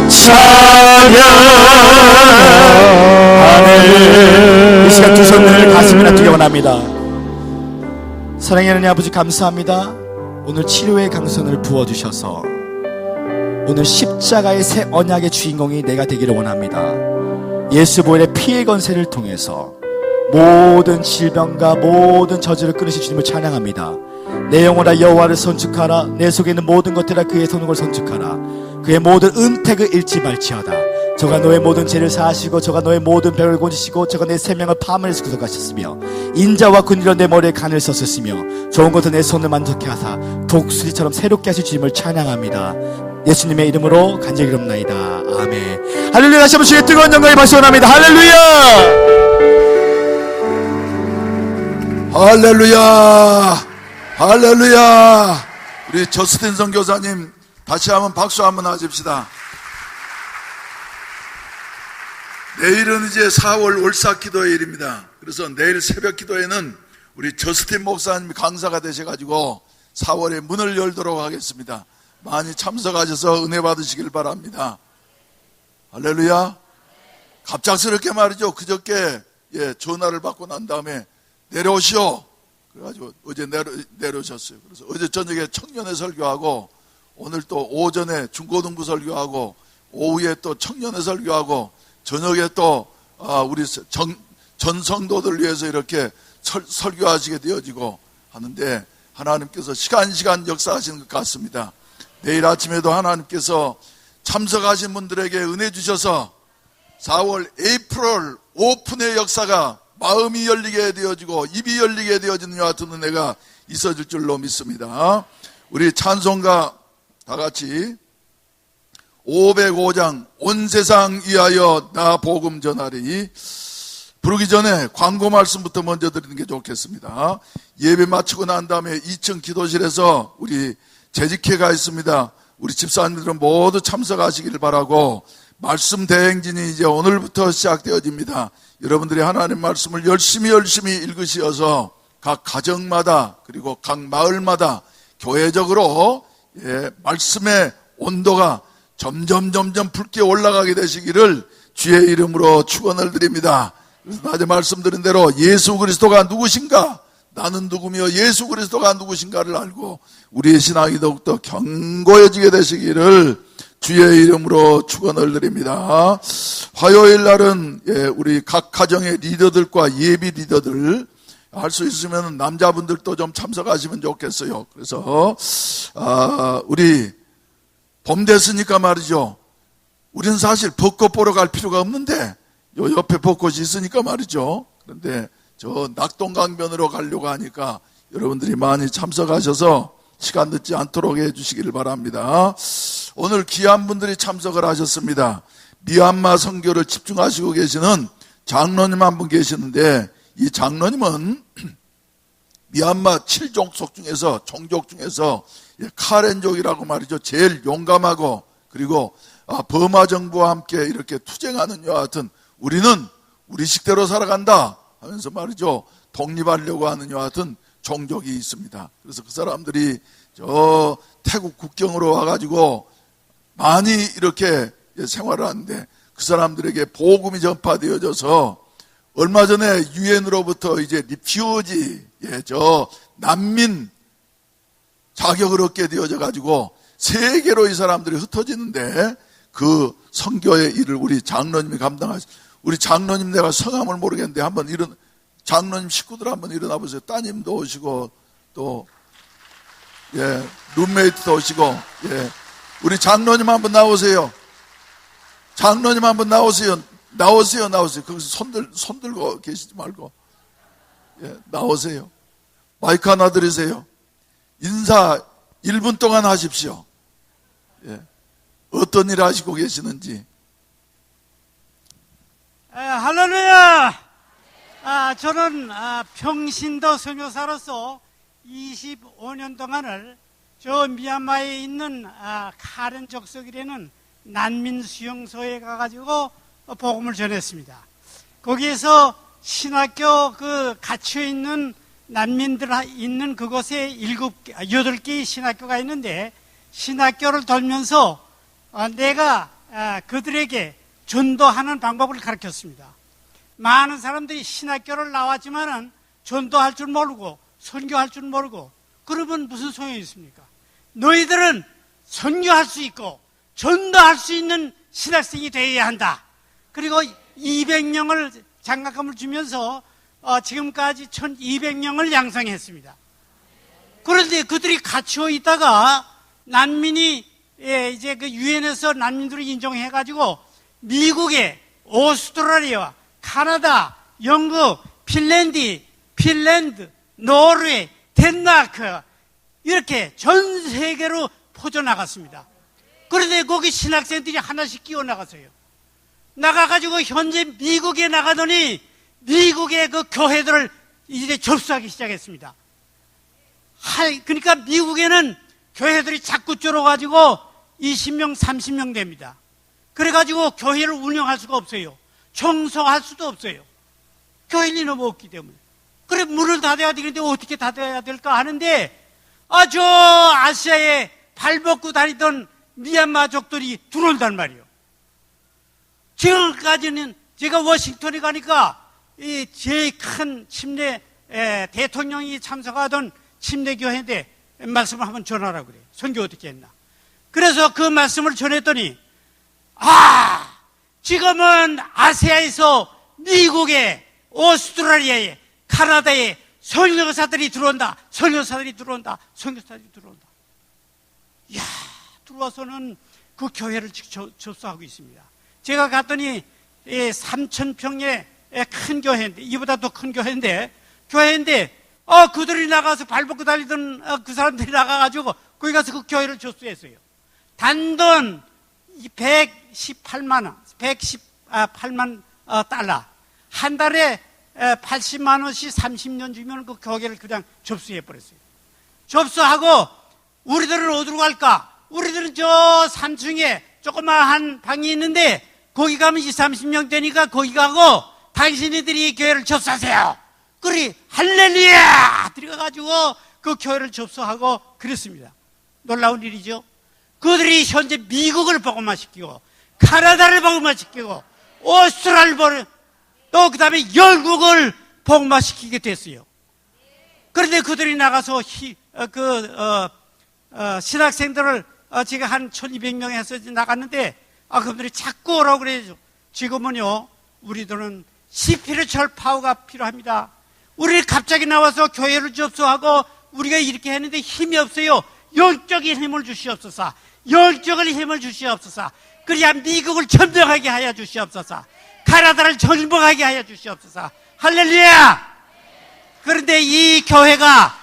[SPEAKER 5] 찬양하네.
[SPEAKER 3] 이 시간 두 손을 가슴이나 두기 원합니다. 사랑의 하나님 아버지, 감사합니다. 오늘 치료의 강선을 부어주셔서 오늘 십자가의 새 언약의 주인공이 내가 되기를 원합니다. 예수 보혈의 피의 건세를 통해서 모든 질병과 모든 저주를 끊으신 주님을 찬양합니다. 내 영혼아 여호와를 선축하라. 내 속에 있는 모든 것들아 그의 선능을 선축하라. 그의 모든 은택을 잃지 말지어다. 저가 너의 모든 죄를 사하시고 저가 너의 모든 병을 고치시고 저가 내 생명을 파멸해서 구속하셨으며 인자와 군의로 내 머리에 간을 썼으며 좋은 것은 내 손을 만족해 하사 독수리처럼 새롭게 하실 주님을 찬양합니다. 예수님의 이름으로 간절히 기도합나이다. 아멘. 할렐루야. 다시 한번 주의 뜨거운 영광의 박수 원합니다. 할렐루야.
[SPEAKER 4] 할렐루야, 할렐루야. 우리 저스틴 선교사님 다시 한번 박수 한번 하십시다. 내일은 이제 4월 월삭 기도회일입니다. 그래서 내일 새벽 기도회는 우리 저스틴 목사님이 강사가 되셔가지고 4월에 문을 열도록 하겠습니다. 많이 참석하셔서 은혜 받으시길 바랍니다. 할렐루야. 갑작스럽게 말이죠. 그저께 전화를 받고 난 다음에 내려오시오. 그래가지고 어제 내려오셨어요. 그래서 어제 저녁에 청년회 설교하고 오늘 또 오전에 중고등부 설교하고 오후에 또 청년회 설교하고 저녁에 또 우리 전 성도들 위해서 이렇게 설교하시게 되어지고 하는데 하나님께서 시간 역사하시는 것 같습니다. 내일 아침에도 하나님께서 참석하신 분들에게 은혜 주셔서 4월 에이프릴 오픈의 역사가 마음이 열리게 되어지고 입이 열리게 되어지는 이와 같은 은혜가 있어질 줄로 믿습니다. 우리 찬송가 다 같이 505장 온 세상 위하여 나 복음 전하리 부르기 전에 광고 말씀부터 먼저 드리는 게 좋겠습니다. 예배 마치고 난 다음에 2층 기도실에서 우리 재직회가 있습니다. 우리 집사님들은 모두 참석하시기를 바라고 말씀 대행진이 이제 오늘부터 시작되어집니다. 여러분들이 하나님 말씀을 열심히 읽으시어서 각 가정마다 그리고 각 마을마다 교회적으로 말씀의 온도가 점점 붉게 올라가게 되시기를 주의 이름으로 축원을 드립니다. 그래서 낮에 말씀드린 대로 예수 그리스도가 누구신가, 나는 누구며 예수 그리스도가 누구신가를 알고 우리의 신앙이 더욱더 견고해지게 되시기를 주의 이름으로 축원을 드립니다. 화요일 날은 우리 각 가정의 리더들과 예비 리더들 할 수 있으면 남자분들도 좀 참석하시면 좋겠어요. 그래서 우리 봄 됐으니까 말이죠. 우리는 사실 벚꽃 보러 갈 필요가 없는데 요 옆에 벚꽃이 있으니까 말이죠. 그런데 저 낙동강변으로 가려고 하니까 여러분들이 많이 참석하셔서 시간 늦지 않도록 해주시기를 바랍니다. 오늘 귀한 분들이 참석을 하셨습니다. 미얀마 선교를 집중하시고 계시는 장로님 한 분 계시는데, 이 장로님은 미얀마 7종족 중에서 종족 중에서 카렌족이라고 말이죠. 제일 용감하고 그리고 버마 정부와 함께 이렇게 투쟁하는 여하튼 우리는 우리 식대로 살아간다 하면서 말이죠. 독립하려고 하는 여하튼 종족이 있습니다. 그래서 그 사람들이 저 태국 국경으로 와가지고 많이 이렇게 생활을 하는데 그 사람들에게 복음이 전파되어져서 얼마 전에 유엔으로부터 이제 리퓨지, 저 난민 자격을 얻게 되어져 가지고 세계로 이 사람들이 흩어지는데 그 선교의 일을 우리 장로님이 감당하시. 우리 장로님 내가 성함을 모르겠는데 한번 장로님 식구들 한번 일어나 보세요. 따님도 오시고 또 룸메이트도 오시고 우리 장로님 한번 나오세요. 장로님 한번 나오세요. 나오세요. 거기서 손 들고 계시지 말고 나오세요. 마이크 하나 드리세요. 인사 1분 동안 하십시오. 어떤 일 하시고 계시는지.
[SPEAKER 6] 할렐루야! 저는 평신도 선교사로서 25년 동안을 저 미얀마에 있는 카렌 족속이라는 난민 수용소에 가가지고 복음을 전했습니다. 거기에서 신학교 갇혀 있는 난민들 있는 그곳에 8개의 신학교가 있는데 신학교를 돌면서 내가 그들에게 전도하는 방법을 가르쳤습니다. 많은 사람들이 신학교를 나왔지만은 전도할 줄 모르고 선교할 줄 모르고 그러면 무슨 소용이 있습니까? 너희들은 선교할 수 있고 전도할 수 있는 신학생이 되어야 한다. 그리고 200명을 장학금을 주면서 지금까지 1200명을 양성했습니다. 그런데 그들이 갇혀 있다가 난민이 이제 그 유엔에서 난민들을 인정해가지고 미국에 오스트레일리아, 카나다, 영국, 핀란드, 노르웨이, 덴마크 이렇게 전 세계로 퍼져나갔습니다. 그런데 거기 신학생들이 하나씩 끼어나갔어요. 나가가지고 현재 미국에 나가더니 미국의 그 교회들을 이제 접수하기 시작했습니다. 그러니까 미국에는 교회들이 자꾸 줄어가지고 20명, 30명 됩니다. 그래가지고 교회를 운영할 수가 없어요. 청소할 수도 없어요. 교인이 너무 없기 때문에. 그래, 문을 닫아야 되는데 어떻게 닫아야 될까 하는데, 저 아시아에 발벗고 다니던 미얀마족들이 들어온단 말이에요. 지금까지는 제가 워싱턴에 가니까 이 제일 큰 침례 대통령이 참석하던 침례교회인데 말씀을 한번 전하라고 그래요. 선교 어떻게 했나. 그래서 그 말씀을 전했더니 지금은 아시아에서 미국에 오스트레일리아에 카나다에 선교사들이 들어온다. 이야, 들어와서는 그 교회를 접수하고 있습니다. 제가 갔더니 3,000평의 큰 교회인데, 이보다 더 큰 교회인데 그들이 나가서 발벗고 달리던 그 사람들이 나가가지고 거기 가서 그 교회를 접수했어요. 단돈 118만 달러. 한 달에 80만 원씩 30년 주면 그 교회를 그냥 접수해버렸어요. 접수하고 우리들은 어디로 갈까? 우리들은 저 3층에 조그마한 방이 있는데 거기 가면 20, 30명 되니까 거기 가고 당신이들이 교회를 접수하세요. 그리 할렐루야 들어가가지고 그 교회를 접수하고 그랬습니다. 놀라운 일이죠. 그들이 현재 미국을 복음화시키고 캐나다를 복음화시키고 오스트랄리아를 또 그 다음에 영국을 복음화시키게 됐어요. 그런데 그들이 나가서 신학생들을 제가 한 1200명 해서 나갔는데 그분들이 자꾸 오라고 그래요. 지금은요 우리들은 스피리추얼 파워가 필요합니다. 우리 갑자기 나와서 교회를 접수하고 우리가 이렇게 했는데 힘이 없어요. 영적인 힘을 주시옵소서. 영적인 힘을 주시옵소서. 그래야 미국을 전복하게 하여 주시옵소서. 캐나다를 전복하게 하여 주시옵소서. 할렐루야. 그런데 이 교회가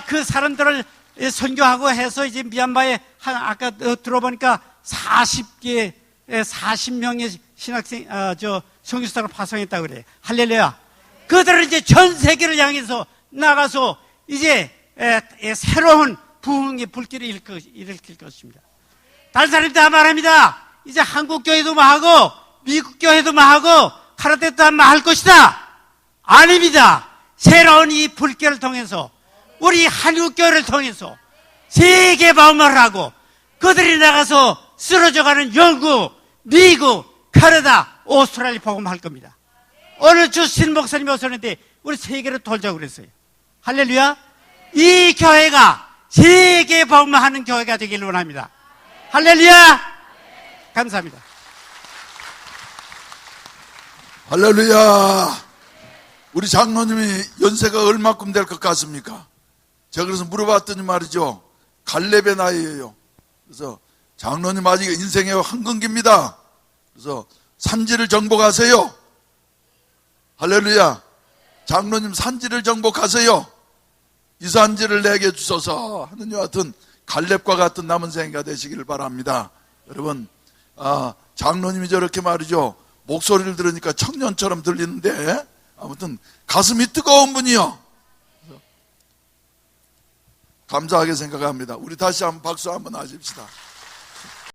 [SPEAKER 6] 그 사람들을 선교하고 해서 이제 미얀마에 아까 들어보니까 40명의 신학생 선교사를 파송했다고 그래요. 할렐루야. 그들은 이제 전 세계를 향해서 나가서 이제 새로운 부흥의 불길을 일으킬 것입니다. 다른 사람들 다 말합니다. 이제 한국 교회도 하고 미국 교회도 하고 캐나다도 할 것이다. 아닙니다. 새로운 이 불길을 통해서 우리 한국 교회를 통해서 세계 방문을 하고 그들이 나가서 쓰러져가는 영국, 미국, 캐나다, 오스트랄리아 복음할 겁니다. 오늘 주신 목사님이 오셨는데 우리 세계를 돌자고 그랬어요. 할렐루야. 이 교회가 세계 복음하는 교회가 되길 원합니다. 할렐루야. 감사합니다.
[SPEAKER 4] 할렐루야. 우리 장로님이 연세가 얼마큼 될 것 같습니까? 제가 그래서 물어봤더니 말이죠. 갈렙의 나이예요. 그래서 장로님 아직 인생의 황금기입니다. 그래서 산지를 정복하세요. 할렐루야. 장로님 산지를 정복하세요. 이 산지를 내게 주소서 하는 이와 같은 갈렙과 같은 남은 생애가 되시기를 바랍니다. 여러분, 장로님이 저렇게 말이죠. 목소리를 들으니까 청년처럼 들리는데 아무튼 가슴이 뜨거운 분이요. 감사하게 생각합니다. 우리 다시 한번 박수 한번 하십시다.